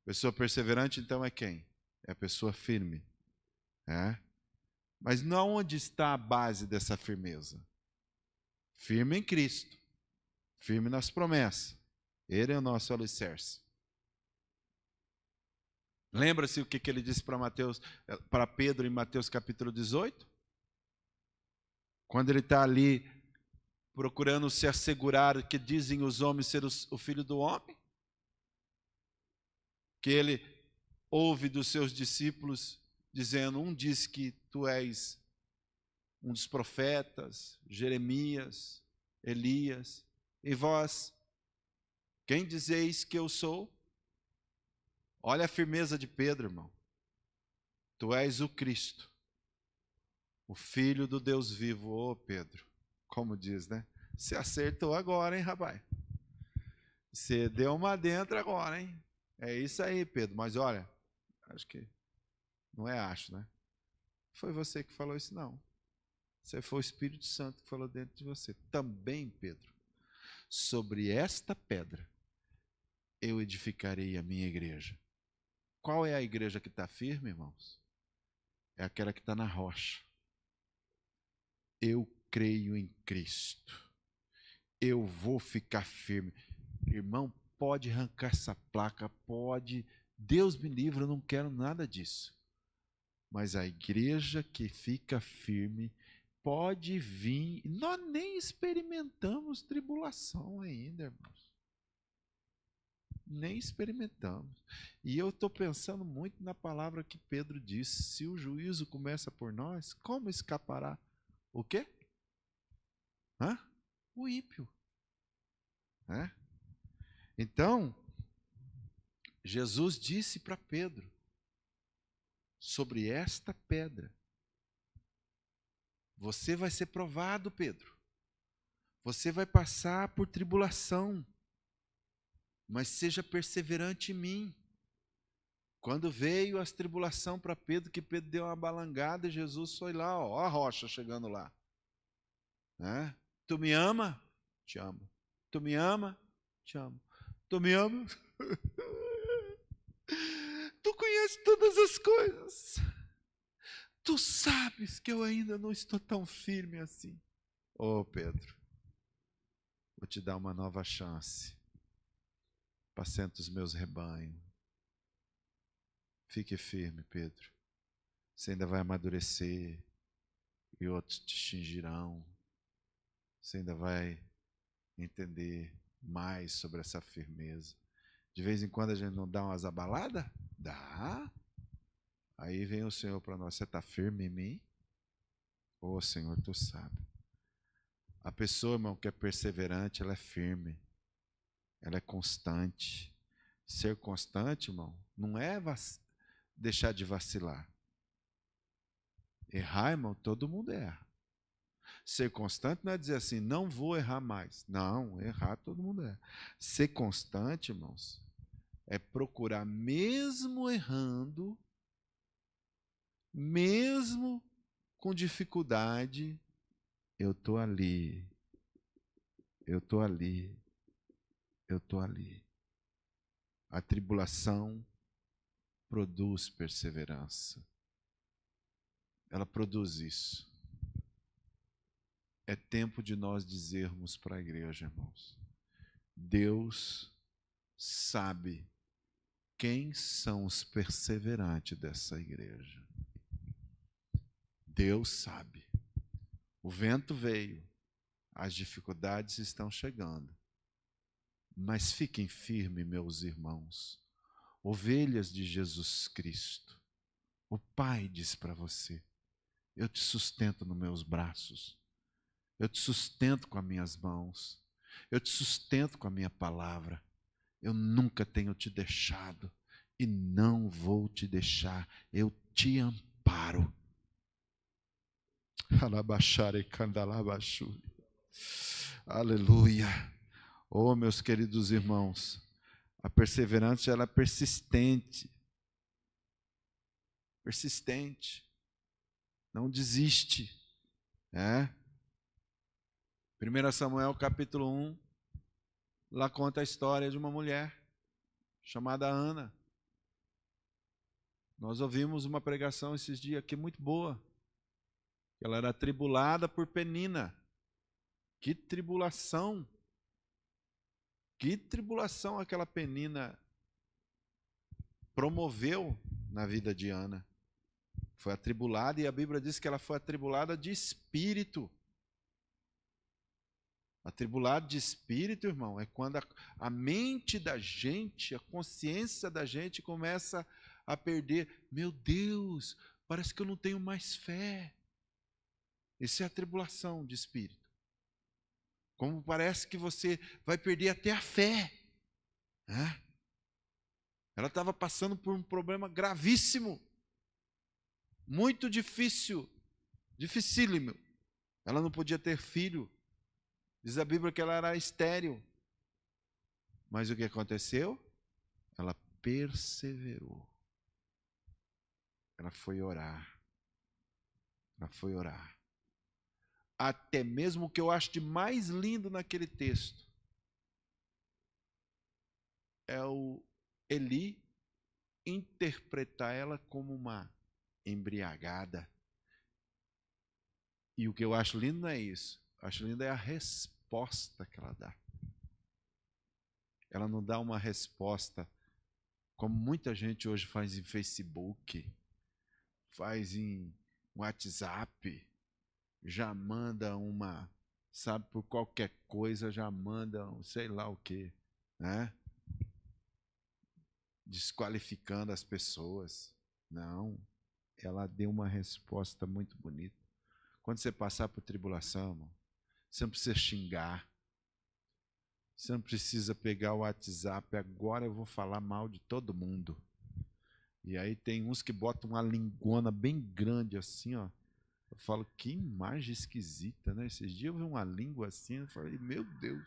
Pessoa perseverante, então, é quem? É a pessoa firme. Mas não onde está a base dessa firmeza? Firme em Cristo. Firme nas promessas. Ele é o nosso alicerce. Lembra-se o que ele disse para Pedro em Mateus capítulo 18? Quando ele está ali procurando se assegurar que dizem os homens ser o filho do homem? Que ele ouve dos seus discípulos dizendo, um diz que tu és um dos profetas, Jeremias, Elias, e vós, quem dizeis que eu sou? Olha a firmeza de Pedro, irmão. Tu és o Cristo, o Filho do Deus vivo. Ô Pedro, como diz, né? Você acertou agora, hein, rapaz? Você deu uma dentro agora, hein? É isso aí, Pedro. Mas olha, acho que, não é acho, né? Foi você que falou isso, não. Você foi o Espírito Santo que falou dentro de você. Também, Pedro, sobre esta pedra eu edificarei a minha igreja. Qual é a igreja que está firme, irmãos? É aquela que está na rocha. eu creio em Cristo. Eu vou ficar firme. Irmão, pode arrancar essa placa, pode. Deus me livre, eu não quero nada disso. Mas a igreja que fica firme pode vir. Nós nem experimentamos tribulação ainda, irmãos. Nem experimentamos. E eu estou pensando muito na palavra que Pedro disse: se o juízo começa por nós, como escapará? O quê? O ímpio. Então, Jesus disse para Pedro sobre esta pedra: você vai ser provado, Pedro. Você vai passar por tribulação, mas seja perseverante em mim. Quando veio as tribulação para Pedro, que Pedro deu uma balangada, e Jesus foi lá, ó a rocha chegando lá. Tu me ama? Te amo. Tu me ama? Te amo. Tu me ama? Tu conheces todas as coisas. Tu sabes que eu ainda não estou tão firme assim. Pedro, vou te dar uma nova chance. Apacenta os meus rebanhos. Fique firme, Pedro. Você ainda vai amadurecer e outros te xingirão. Você ainda vai entender mais sobre essa firmeza. De vez em quando a gente não dá umas abaladas? Dá. Aí vem o Senhor para nós: você está firme em mim? Senhor, tu sabe. A pessoa, irmão, que é perseverante, ela é firme. Ela é constante. Ser constante, irmão, não é deixar de vacilar. Errar, irmão, todo mundo erra. Ser constante não é dizer assim: não vou errar mais. Não, errar todo mundo erra. Ser constante, irmãos, é procurar, mesmo errando, mesmo com dificuldade, eu estou ali, eu estou ali, eu estou ali. A tribulação produz perseverança. Ela produz isso. É tempo de nós dizermos para a igreja, irmãos: Deus sabe quem são os perseverantes dessa igreja. Deus sabe. O vento veio, as dificuldades estão chegando. Mas fiquem firmes, meus irmãos, ovelhas de Jesus Cristo. O Pai diz para você: eu te sustento nos meus braços. Eu te sustento com as minhas mãos. Eu te sustento com a minha palavra. Eu nunca tenho te deixado e não vou te deixar. Eu te amparo. Aleluia. Meus queridos irmãos, a perseverança, ela é persistente. Persistente. Não desiste. 1 Samuel capítulo 1, lá conta a história de uma mulher chamada Ana. Nós ouvimos uma pregação esses dias aqui muito boa. Ela era atribulada por Penina. Que tribulação! Que tribulação aquela Penina promoveu na vida de Ana. Foi atribulada, e a Bíblia diz que ela foi atribulada de espírito. Atribulado de espírito, irmão, é quando a mente da gente, a consciência da gente começa a perder. Meu Deus, parece que eu não tenho mais fé. Isso é a tribulação de espírito. Como parece que você vai perder até a fé. Ela estava passando por um problema gravíssimo. Muito difícil. Dificílimo. Ela não podia ter filho. Diz a Bíblia que ela era estéril. Mas o que aconteceu? Ela perseverou. Ela foi orar. Ela foi orar. Até mesmo o que eu acho de mais lindo naquele texto é o Eli interpretar ela como uma embriagada. E o que eu acho lindo não é isso. Acho lindo é a resposta que ela dá. Ela não dá uma resposta como muita gente hoje faz em Facebook, faz em WhatsApp, já manda uma, sabe, por qualquer coisa, já manda um sei lá o quê, né? Desqualificando as pessoas. Não, ela deu uma resposta muito bonita. Quando você passar por tribulação, irmão, você não precisa xingar. Você não precisa pegar o WhatsApp, agora eu vou falar mal de todo mundo. E aí tem uns que botam uma lingona bem grande assim, ó. Eu falo, que imagem esquisita, né? Esses dias eu vi uma língua assim, eu falei, meu Deus,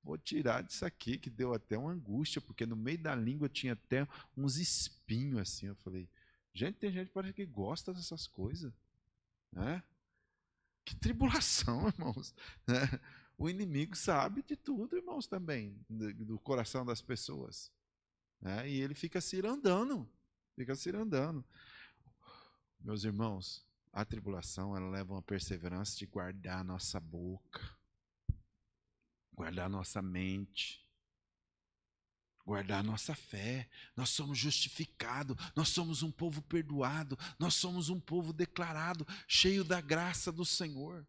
vou tirar disso aqui, que deu até uma angústia, porque no meio da língua tinha até uns espinhos assim. Eu falei, gente, tem gente que parece que gosta dessas coisas, né? Que tribulação, irmãos, né? O inimigo sabe de tudo, irmãos, também, do coração das pessoas, né? E ele fica cirandando, Meus irmãos, a tribulação, ela leva uma perseverança de guardar a nossa boca, guardar a nossa mente, guardar a nossa fé. Nós somos justificados, nós somos um povo perdoado, nós somos um povo declarado, cheio da graça do Senhor.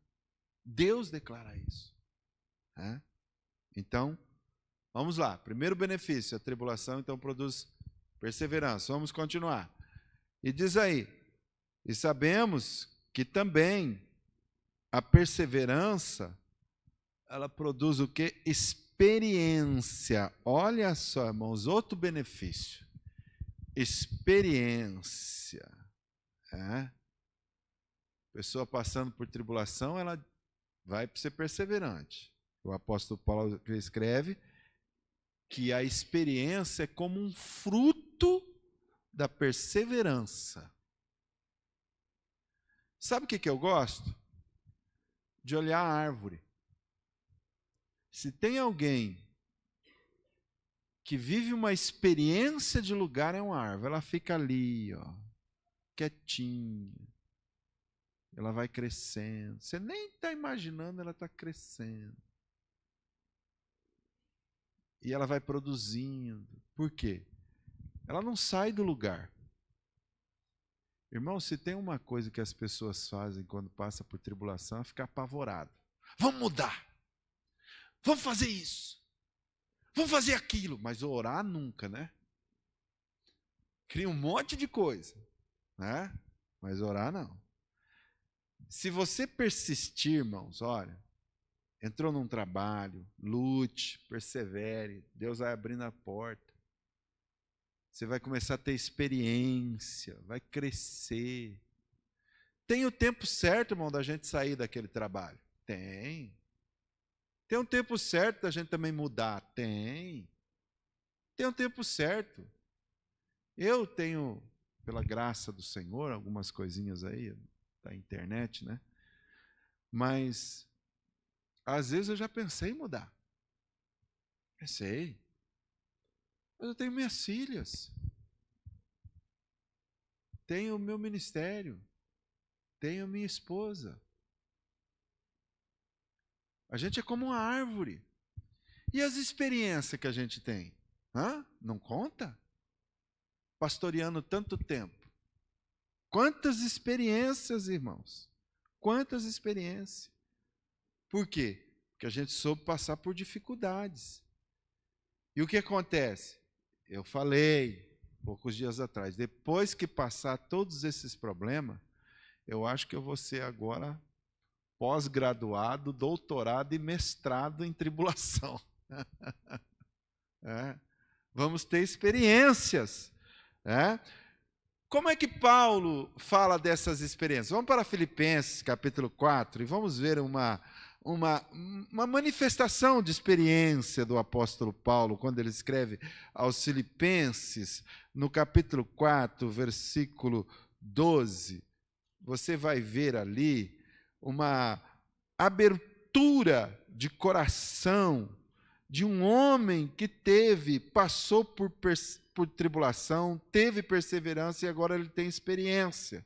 Deus declara isso. Então, vamos lá. Primeiro benefício, a tribulação então produz perseverança. Vamos continuar. E diz aí, e sabemos que também a perseverança, ela produz o quê? Experiência. Olha só, irmãos, outro benefício. Experiência. Pessoa passando por tribulação, ela vai ser perseverante. O apóstolo Paulo escreve que a experiência é como um fruto da perseverança. Sabe o que eu gosto? De olhar a árvore. Se tem alguém que vive uma experiência de lugar, é uma árvore. Ela fica ali, ó, quietinha. Ela vai crescendo. Você nem está imaginando, ela está crescendo. E ela vai produzindo. Por quê? Ela não sai do lugar. Irmão, se tem uma coisa que as pessoas fazem quando passa por tribulação, é ficar apavorado. Vamos mudar. Vamos fazer isso. Vamos fazer aquilo. Mas orar nunca, né? Cria um monte de coisa, né? Mas orar não. Se você persistir, irmãos, olha, entrou num trabalho, lute, persevere, Deus vai abrindo a porta. Você vai começar a ter experiência, vai crescer. Tem o tempo certo, irmão, da gente sair daquele trabalho? Tem. Tem um tempo certo da gente também mudar? Tem. Tem um tempo certo. Eu tenho, pela graça do Senhor, algumas coisinhas aí, da internet, né? Mas às vezes eu já pensei em mudar. Pensei. Mas eu tenho minhas filhas. Tenho o meu ministério. Tenho minha esposa. A gente é como uma árvore. E as experiências que a gente tem? Não conta? Pastoreando tanto tempo. Quantas experiências, irmãos? Quantas experiências? Por quê? Porque a gente soube passar por dificuldades. E o que acontece? Eu falei poucos dias atrás, depois que passar todos esses problemas, eu acho que eu vou ser agora pós-graduado, doutorado e mestrado em tribulação. Vamos ter experiências. Como é que Paulo fala dessas experiências? Vamos para Filipenses, capítulo 4, e vamos ver uma manifestação de experiência do apóstolo Paulo, quando ele escreve aos Filipenses, no capítulo 4, versículo 12. Você vai ver ali uma abertura de coração de um homem que passou por tribulação, teve perseverança e agora ele tem experiência.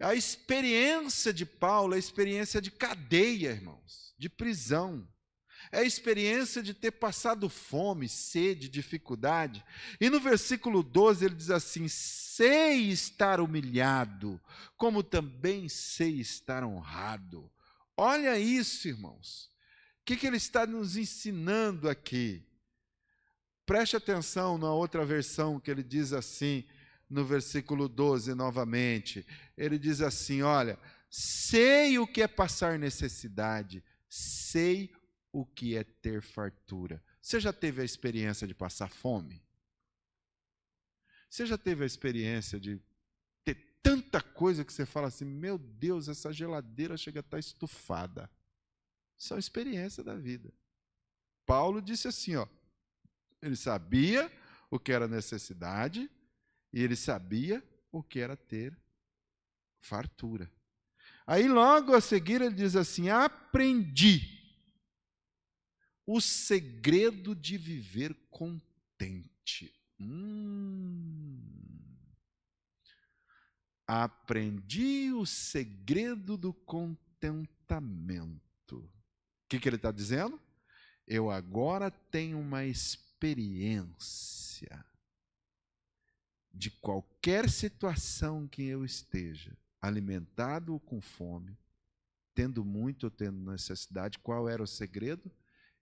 A experiência de Paulo é a experiência de cadeia, irmãos, de prisão. É a experiência de ter passado fome, sede, dificuldade. E no versículo 12 ele diz assim: sei estar humilhado, como também sei estar honrado. Olha isso, irmãos. O que ele está nos ensinando aqui? Preste atenção na outra versão que ele diz assim, no versículo 12 novamente. Ele diz assim, olha, sei o que é passar necessidade, sei o que é ter fartura. Você já teve a experiência de passar fome? Você já teve a experiência de ter tanta coisa que você fala assim, meu Deus, essa geladeira chega a estar estufada. Isso é uma experiência da vida. Paulo disse assim, ó, ele sabia o que era necessidade e ele sabia o que era ter fartura. Aí logo a seguir ele diz assim, aprendi o segredo de viver contente. Aprendi o segredo do contentamento. O que ele está dizendo? Eu agora tenho uma experiência de qualquer situação que eu esteja, alimentado ou com fome, tendo muito ou tendo necessidade. Qual era o segredo?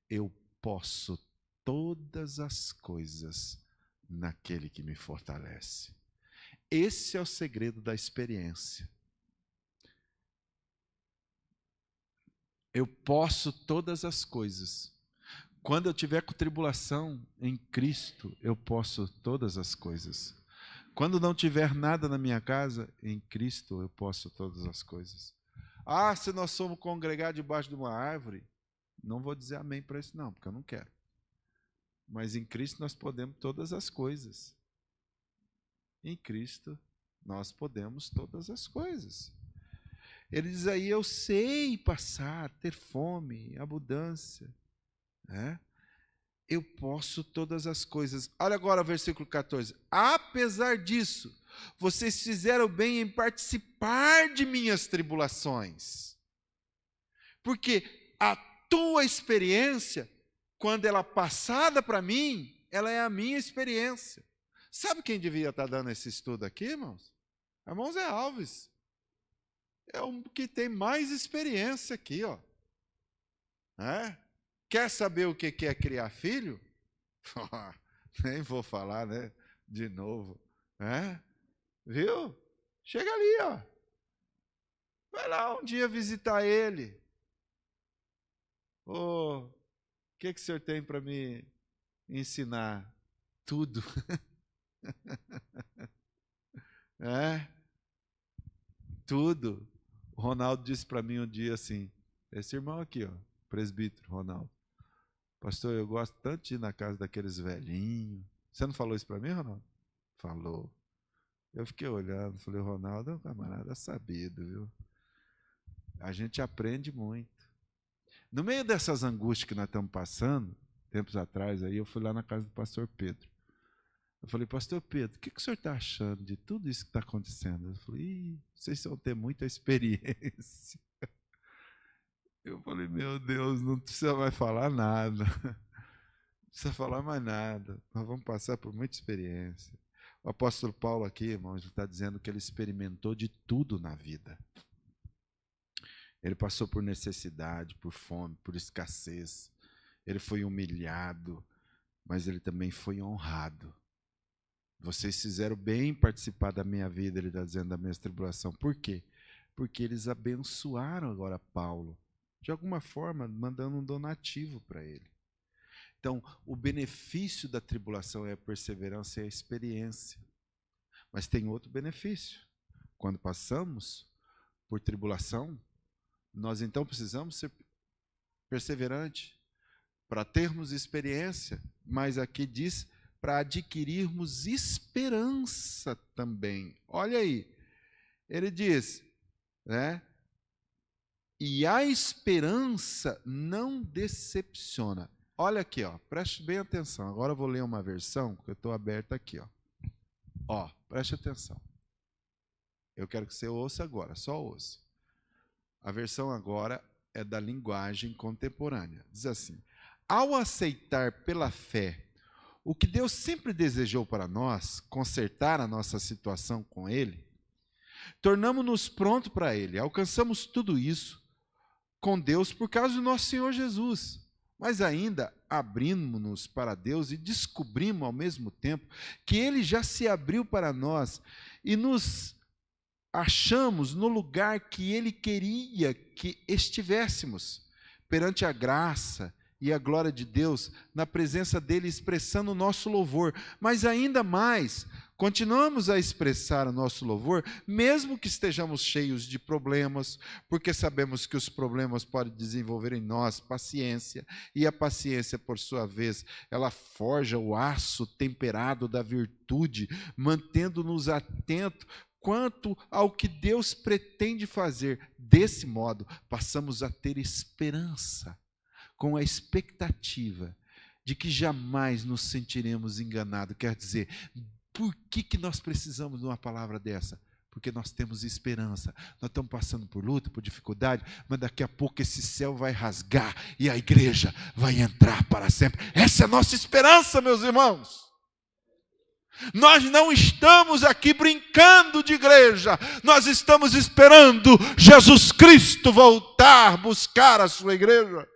Eu posso todas as coisas naquele que me fortalece. Esse é o segredo da experiência. Eu posso todas as coisas. Quando eu tiver com tribulação em Cristo, eu posso todas as coisas. Quando não tiver nada na minha casa, em Cristo eu posso todas as coisas. Ah, se nós somos congregar debaixo de uma árvore, não vou dizer amém para isso não, porque eu não quero. Mas em Cristo nós podemos todas as coisas. Em Cristo nós podemos todas as coisas. Ele diz aí, eu sei passar, ter fome, abundância. Eu posso todas as coisas. Olha agora o versículo 14. Apesar disso, vocês fizeram bem em participar de minhas tribulações. Porque a tua experiência, quando ela é passada para mim, ela é a minha experiência. Sabe quem devia estar dando esse estudo aqui, irmãos? Irmão Zé Alves. É o que tem mais experiência aqui, ó. Quer saber o que é criar filho? Nem vou falar, né? De novo. Viu? Chega ali, ó. Vai lá um dia visitar ele. O que o senhor tem para me ensinar? Tudo. Tudo. O Ronaldo disse para mim um dia assim, esse irmão aqui, ó, presbítero Ronaldo. Pastor, eu gosto tanto de ir na casa daqueles velhinhos. Você não falou isso para mim, Ronaldo? Falou. Eu fiquei olhando, falei, Ronaldo é um camarada sabido, viu? A gente aprende muito. No meio dessas angústias que nós estamos passando, tempos atrás, aí eu fui lá na casa do pastor Pedro. Eu falei, pastor Pedro, o que o senhor está achando de tudo isso que está acontecendo? Ele falou, vocês vão ter muita experiência. Eu falei, meu Deus, não precisa mais falar nada. Não precisa falar mais nada. Nós vamos passar por muita experiência. O apóstolo Paulo aqui, irmãos, está dizendo que ele experimentou de tudo na vida. Ele passou por necessidade, por fome, por escassez. Ele foi humilhado, mas ele também foi honrado. Vocês fizeram bem em participar da minha vida, ele está dizendo, da minha tribulação. Por quê? Porque eles abençoaram agora Paulo, de alguma forma, mandando um donativo para ele. Então, o benefício da tribulação é a perseverança e a experiência. Mas tem outro benefício. Quando passamos por tribulação, nós então precisamos ser perseverantes para termos experiência, mas aqui diz para adquirirmos esperança também. Olha aí, ele diz, e a esperança não decepciona. Olha aqui, ó, preste bem atenção. Agora eu vou ler uma versão, que eu estou aberto aqui. Ó, preste atenção. Eu quero que você ouça agora, só ouça. A versão agora é da linguagem contemporânea. Diz assim: ao aceitar pela fé o que Deus sempre desejou para nós, consertar a nossa situação com Ele, tornamos-nos prontos para Ele. Alcançamos tudo isso com Deus por causa do nosso Senhor Jesus. Mas ainda abrimos-nos para Deus e descobrimos ao mesmo tempo que Ele já se abriu para nós e nos achamos no lugar que Ele queria que estivéssemos, perante a graça e a glória de Deus, na presença dEle, expressando o nosso louvor. Mas ainda mais, continuamos a expressar o nosso louvor, mesmo que estejamos cheios de problemas, porque sabemos que os problemas podem desenvolver em nós paciência, e a paciência, por sua vez, ela forja o aço temperado da virtude, mantendo-nos atentos quanto ao que Deus pretende fazer. Desse modo, passamos a ter esperança, com a expectativa de que jamais nos sentiremos enganados. Quer dizer, por que nós precisamos de uma palavra dessa? Porque nós temos esperança. Nós estamos passando por luta, por dificuldade, mas daqui a pouco esse céu vai rasgar e a igreja vai entrar para sempre. Essa é a nossa esperança, meus irmãos. Nós não estamos aqui brincando de igreja, nós estamos esperando Jesus Cristo voltar, buscar a sua igreja.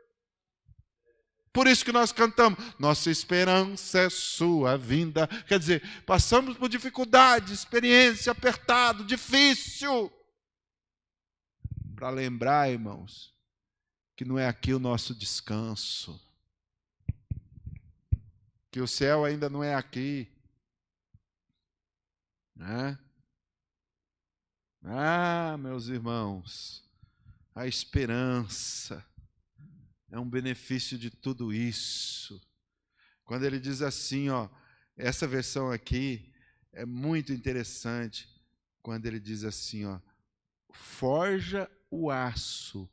Por isso que nós cantamos, nossa esperança é sua vinda. Quer dizer, passamos por dificuldade, experiência, apertado, difícil. Para lembrar, irmãos, que não é aqui o nosso descanso. Que o céu ainda não é aqui. Né? Ah, meus irmãos, a esperança é um benefício de tudo isso. Quando ele diz assim, ó, essa versão aqui é muito interessante, quando ele diz assim, ó, forja o aço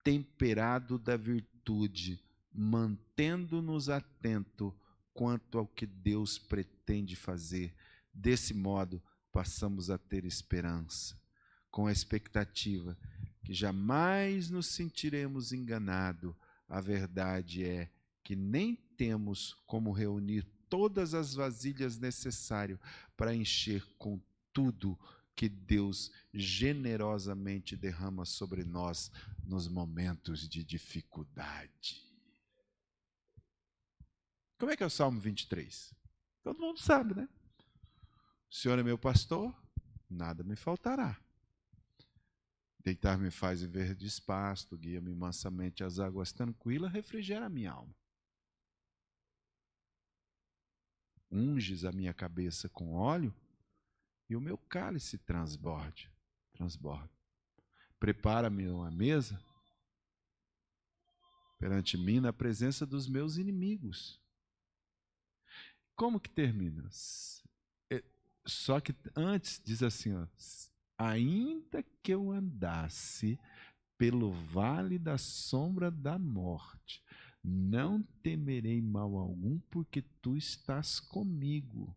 temperado da virtude, mantendo-nos atentos quanto ao que Deus pretende fazer. Desse modo, passamos a ter esperança, com a expectativa que jamais nos sentiremos enganados. A verdade é que nem temos como reunir todas as vasilhas necessárias para encher com tudo que Deus generosamente derrama sobre nós nos momentos de dificuldade. Como é que é o Salmo 23? Todo mundo sabe, né? O Senhor é meu pastor, nada me faltará. Deitar-me faz em verdes pastos, guia-me mansamente às águas tranquilas, refrigera a minha alma. Unges a minha cabeça com óleo e o meu cálice transborda. Prepara-me uma mesa perante mim na presença dos meus inimigos. Como que termina? Só que antes diz assim, ó, ainda que eu andasse pelo vale da sombra da morte, não temerei mal algum, porque tu estás comigo.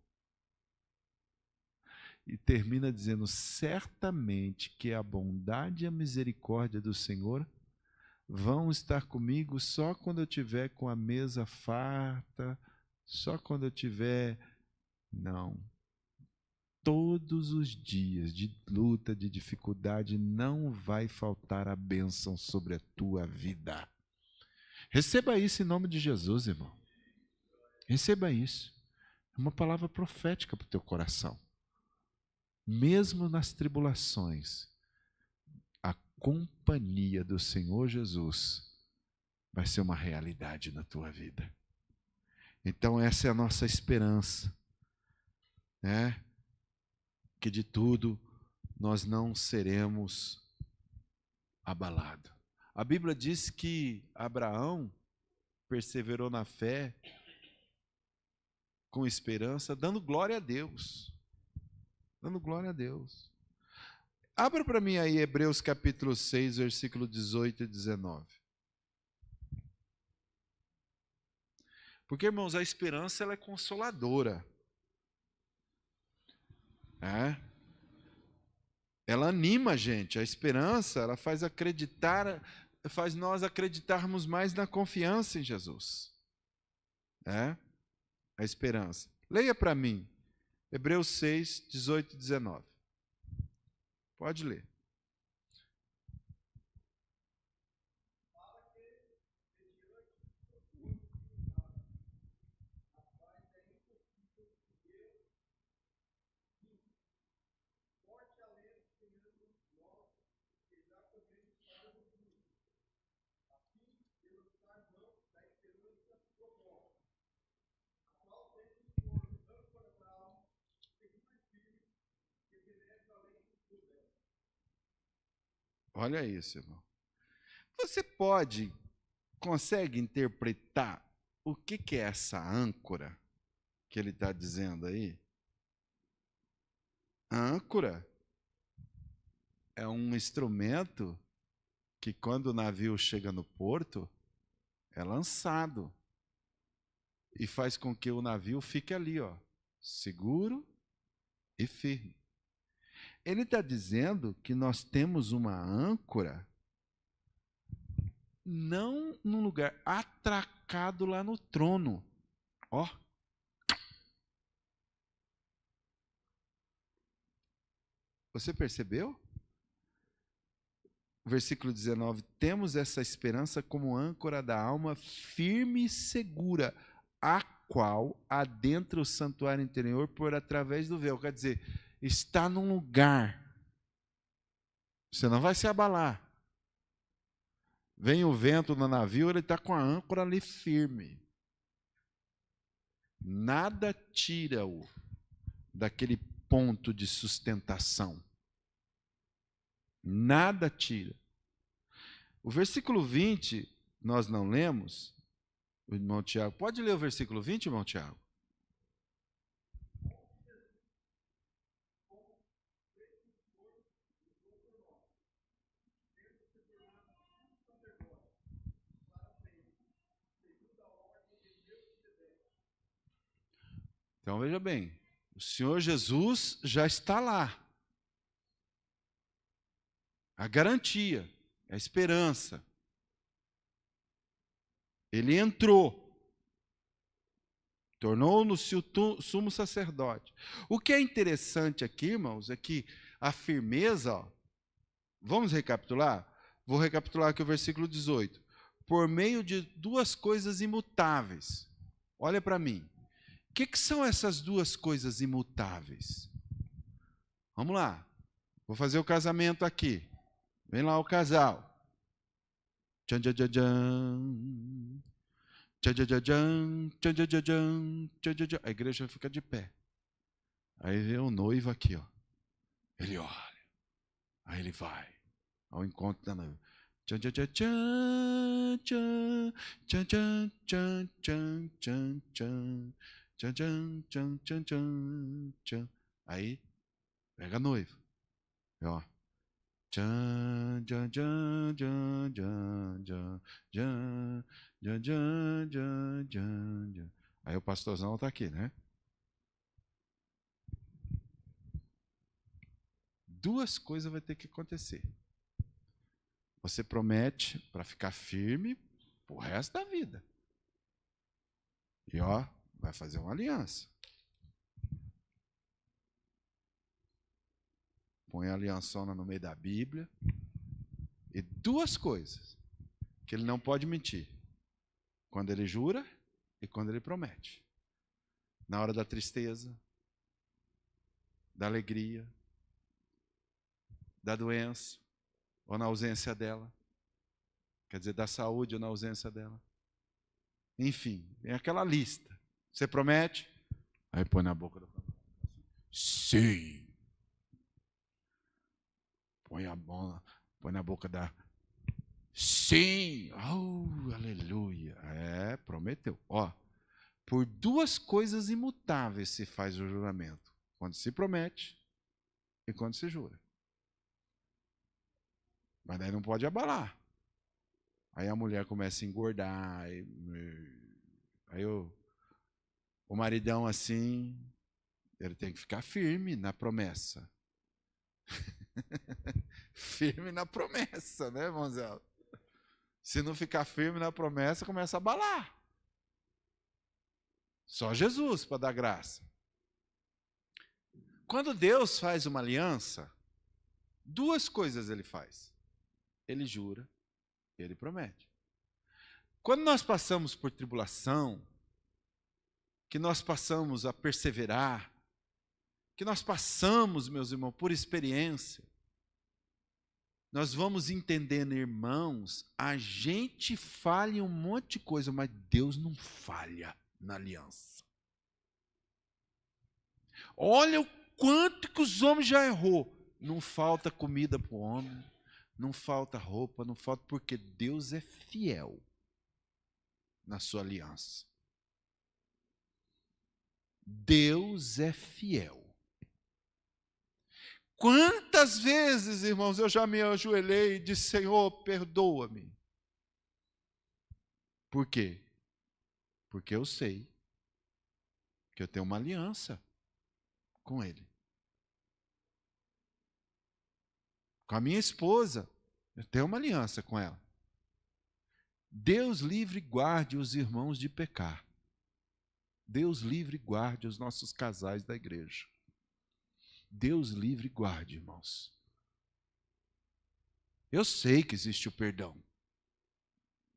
E termina dizendo, certamente que a bondade e a misericórdia do Senhor vão estar comigo só quando eu estiver com a mesa farta, só quando eu estiver... Não. Todos os dias de luta, de dificuldade, não vai faltar a bênção sobre a tua vida. Receba isso em nome de Jesus, irmão. Receba isso. É uma palavra profética para o teu coração. Mesmo nas tribulações, a companhia do Senhor Jesus vai ser uma realidade na tua vida. Então essa é a nossa esperança, né? Que de tudo nós não seremos abalados. A Bíblia diz que Abraão perseverou na fé, com esperança, dando glória a Deus. Dando glória a Deus. Abra para mim aí Hebreus capítulo 6, versículo 18 e 19. Porque, irmãos, a esperança ela é consoladora. Ela anima a gente. A esperança, ela faz nós acreditarmos mais na confiança em Jesus. É? A esperança. Leia para mim, Hebreus 6, 18 e 19. Pode ler. Olha isso, irmão. Você consegue interpretar o que é essa âncora que ele está dizendo aí? A âncora é um instrumento que, quando o navio chega no porto, é lançado e faz com que o navio fique ali, ó, seguro e firme. Ele está dizendo que nós temos uma âncora não num lugar atracado lá no trono. Ó. Você percebeu? Versículo 19. Temos essa esperança como âncora da alma firme e segura, a qual adentra o santuário interior por através do véu. Quer dizer, está num lugar. Você não vai se abalar. Vem o vento no navio, ele está com a âncora ali firme. Nada tira-o daquele ponto de sustentação. Nada tira. O versículo 20, nós não lemos. O irmão Tiago, pode ler o versículo 20, irmão Tiago? Então veja bem, o Senhor Jesus já está lá. A garantia, a esperança. Ele entrou, tornou-se o sumo sacerdote. O que é interessante aqui, irmãos, é que a firmeza, ó, vamos recapitular? Vou recapitular aqui o versículo 18. Por meio de duas coisas imutáveis. Olha para mim. O que são essas duas coisas imutáveis? Vamos lá. Vou fazer o casamento aqui. Vem lá o casal. Tchan, tchan, tchan, tchan. Tchan, tchan, tchan, tchan, tchan, tchan, tchan, tchan, tchan. A igreja fica de pé. Aí vem o noivo aqui, ó. Ele olha. Aí ele vai ao encontro da noiva. Tchan, tchan, tchan, tchan, tchan, tchan, tchan, tchan, tchan, tchan. Tchan, tchan, tchan, tchan, tchan, tchan. Aí, pega a noiva. Ó. Tchan, tchan, tchan, tchan, tchan, tchan, tchan, tchan, tchan, tchan, tchan, tchan. Aí o pastorzão está aqui, né? Duas coisas vai ter que acontecer. Você promete para ficar firme pro resto da vida. E ó, vai fazer uma aliança. Põe a aliançona no meio da Bíblia. E duas coisas que ele não pode mentir. Quando ele jura e quando ele promete. Na hora da tristeza, da alegria, da doença, ou na ausência dela. Quer dizer, da saúde ou na ausência dela. Enfim, tem aquela lista. Você promete? Aí põe na boca do camarada. Sim. Põe a mão, põe na boca da... Sim. Oh, aleluia. É, prometeu. Ó, por duas coisas imutáveis se faz o juramento. Quando se promete e quando se jura. Mas daí não pode abalar. Aí a mulher começa a engordar. Aí o maridão assim, ele tem que ficar firme na promessa. Firme na promessa, né, irmãozão? Se não ficar firme na promessa, começa a abalar. Só Jesus para dar graça. Quando Deus faz uma aliança, duas coisas ele faz. Ele jura, ele promete. Quando nós passamos por tribulação, que nós passamos a perseverar, que nós passamos, meus irmãos, por experiência, nós vamos entendendo, irmãos, a gente falha em um monte de coisa, mas Deus não falha na aliança. Olha o quanto que os homens já errou. Não falta comida para o homem, não falta roupa, não falta, porque Deus é fiel na sua aliança. Deus é fiel. Quantas vezes, irmãos, eu já me ajoelhei e disse, Senhor, perdoa-me. Por quê? Porque eu sei que eu tenho uma aliança com Ele. Com a minha esposa, eu tenho uma aliança com ela. Deus livre e guarde os irmãos de pecar. Deus livre e guarde os nossos casais da igreja. Deus livre e guarde, irmãos. Eu sei que existe o perdão.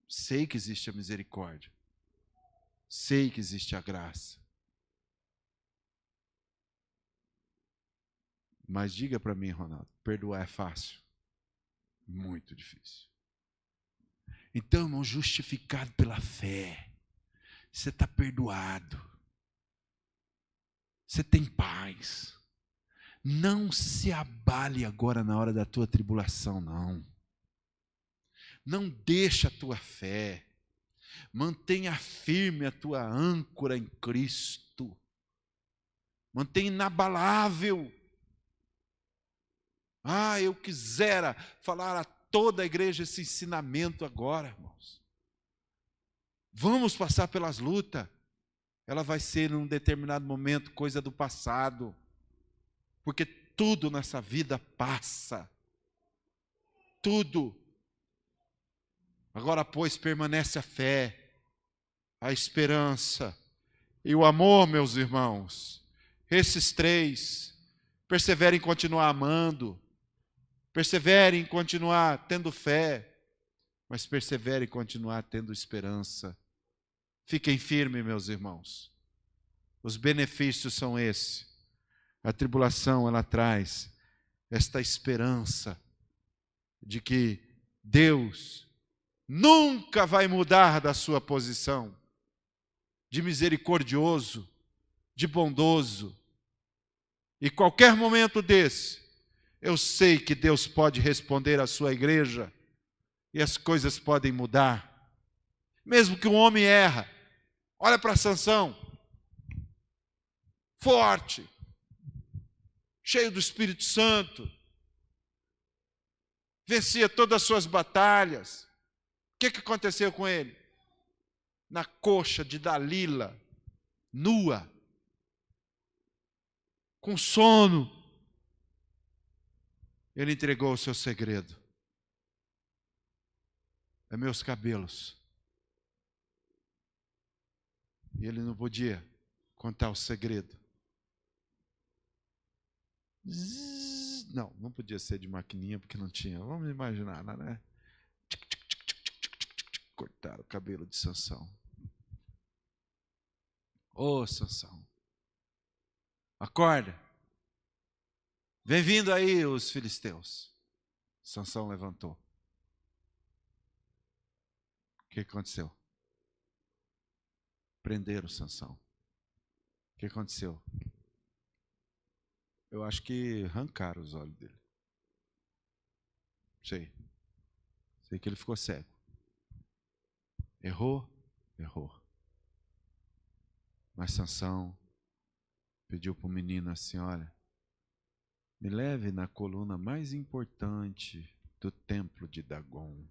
Sei que existe a misericórdia. Sei que existe a graça. Mas diga para mim, Ronaldo, perdoar é fácil? Muito difícil. Então, irmão, justificado pela fé, você está perdoado. Você tem paz. Não se abale agora na hora da tua tribulação, não. Não deixa a tua fé. Mantenha firme a tua âncora em Cristo. Mantenha inabalável. Eu quisera falar a toda a igreja esse ensinamento agora, irmãos. Vamos passar pelas lutas. Ela vai ser, num determinado momento, coisa do passado. Porque tudo nessa vida passa. Tudo. Agora, pois, permanece a fé, a esperança e o amor, meus irmãos. Esses três, perseverem em continuar amando, perseverem em continuar tendo fé, mas perseverem em continuar tendo esperança. Fiquem firmes, meus irmãos. Os benefícios são esses. A tribulação, ela traz esta esperança de que Deus nunca vai mudar da sua posição de misericordioso, de bondoso. E qualquer momento desse, eu sei que Deus pode responder à sua igreja e as coisas podem mudar. Mesmo que um homem erra, olha para Sansão, forte, cheio do Espírito Santo, vencia todas as suas batalhas. O que aconteceu com ele? Na coxa de Dalila, nua, com sono, ele entregou o seu segredo. É meus cabelos. E ele não podia contar o segredo. Não podia ser de maquininha, porque não tinha. Vamos imaginar, né? Cortaram o cabelo de Sansão. Ô, Sansão, acorda. Vem vindo aí os filisteus. Sansão levantou. O que aconteceu? Prenderam Sansão. O que aconteceu? Eu acho que arrancaram os olhos dele. Sei que ele ficou cego. Errou. Mas Sansão pediu para o menino assim, olha, me leve na coluna mais importante do templo de Dagon.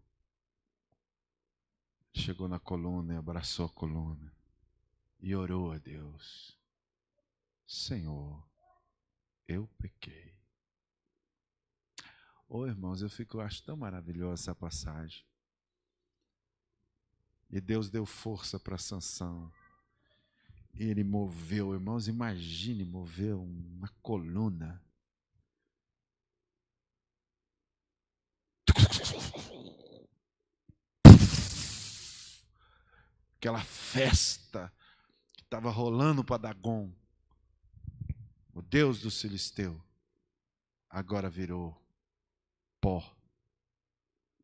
Chegou na coluna e abraçou a coluna e orou a Deus. Senhor, eu pequei. Ô, irmãos, eu acho tão maravilhosa essa passagem. E Deus deu força para Sansão. E ele moveu, irmãos, imagine mover uma coluna. Aquela festa que estava rolando para Dagon, o Deus dos filisteus, agora virou pó.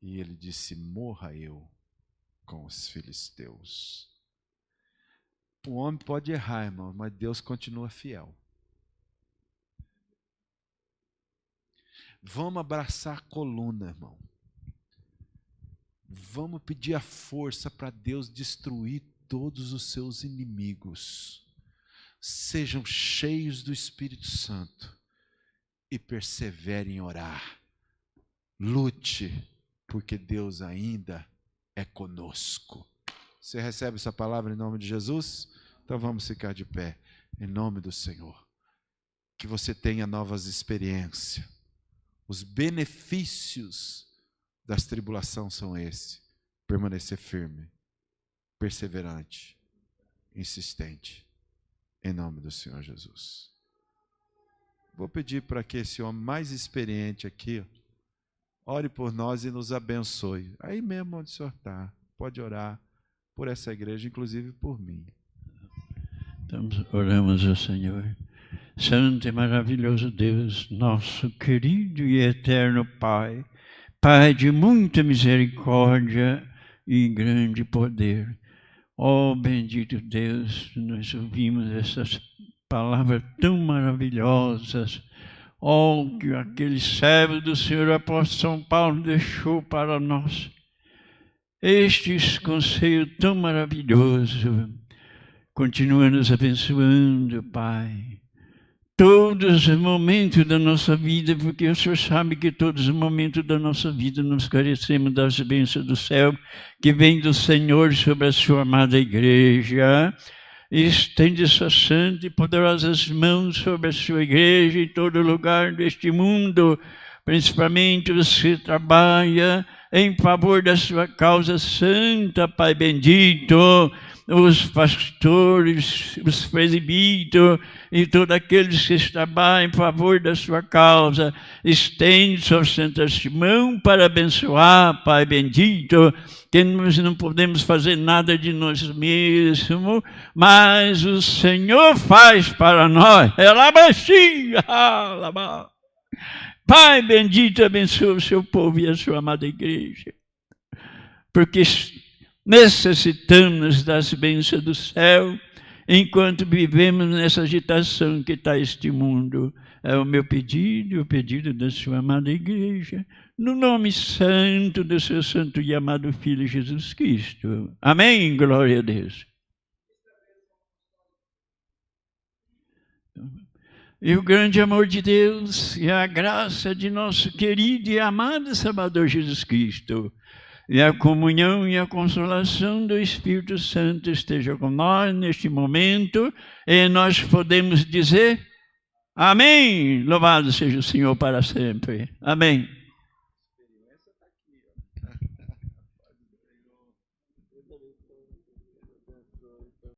E ele disse: morra eu com os filisteus. O homem pode errar, irmão, mas Deus continua fiel. Vamos abraçar a coluna, irmão. Vamos pedir a força para Deus destruir todos os seus inimigos. Sejam cheios do Espírito Santo e perseverem em orar. Lute, porque Deus ainda é conosco. Você recebe essa palavra em nome de Jesus? Então vamos ficar de pé, em nome do Senhor. Que você tenha novas experiências. Os benefícios das tribulações são esses: permanecer firme, perseverante, insistente, em nome do Senhor Jesus. Vou pedir para que esse homem mais experiente aqui ore por nós e nos abençoe. Aí mesmo onde o senhor está, pode orar por essa igreja, inclusive por mim. Então, oramos ao Senhor. Santo e maravilhoso Deus, nosso querido e eterno Pai, Pai de muita misericórdia e grande poder. Ó bendito Deus, nós ouvimos essas palavras tão maravilhosas. Ó, que aquele servo do Senhor apóstolo São Paulo deixou para nós. Este conselho tão maravilhoso. Continua nos abençoando, Pai. Todos os momentos da nossa vida, porque o Senhor sabe que todos os momentos da nossa vida nos carecemos das bênçãos do céu, que vem do Senhor sobre a sua amada igreja. Estende suas santas e poderosas mãos sobre a sua igreja em todo lugar deste mundo, principalmente você trabalha em favor da sua causa santa, Pai bendito, os pastores, os presbíteros e todos aqueles que trabalham em favor da sua causa. Estende suas santas mãos para abençoar, Pai bendito, que nós não podemos fazer nada de nós mesmos, mas o Senhor faz para nós. Pai bendito, abençoa o seu povo e a sua amada igreja, porque necessitamos das bênçãos do céu enquanto vivemos nessa agitação que está este mundo. É o meu pedido e o pedido da sua amada igreja, no nome santo do seu santo e amado Filho Jesus Cristo. Amém? Glória a Deus. E o grande amor de Deus e a graça de nosso querido e amado Salvador Jesus Cristo e a comunhão e a consolação do Espírito Santo esteja com nós neste momento, e nós podemos dizer amém. Louvado seja o Senhor para sempre. Amém.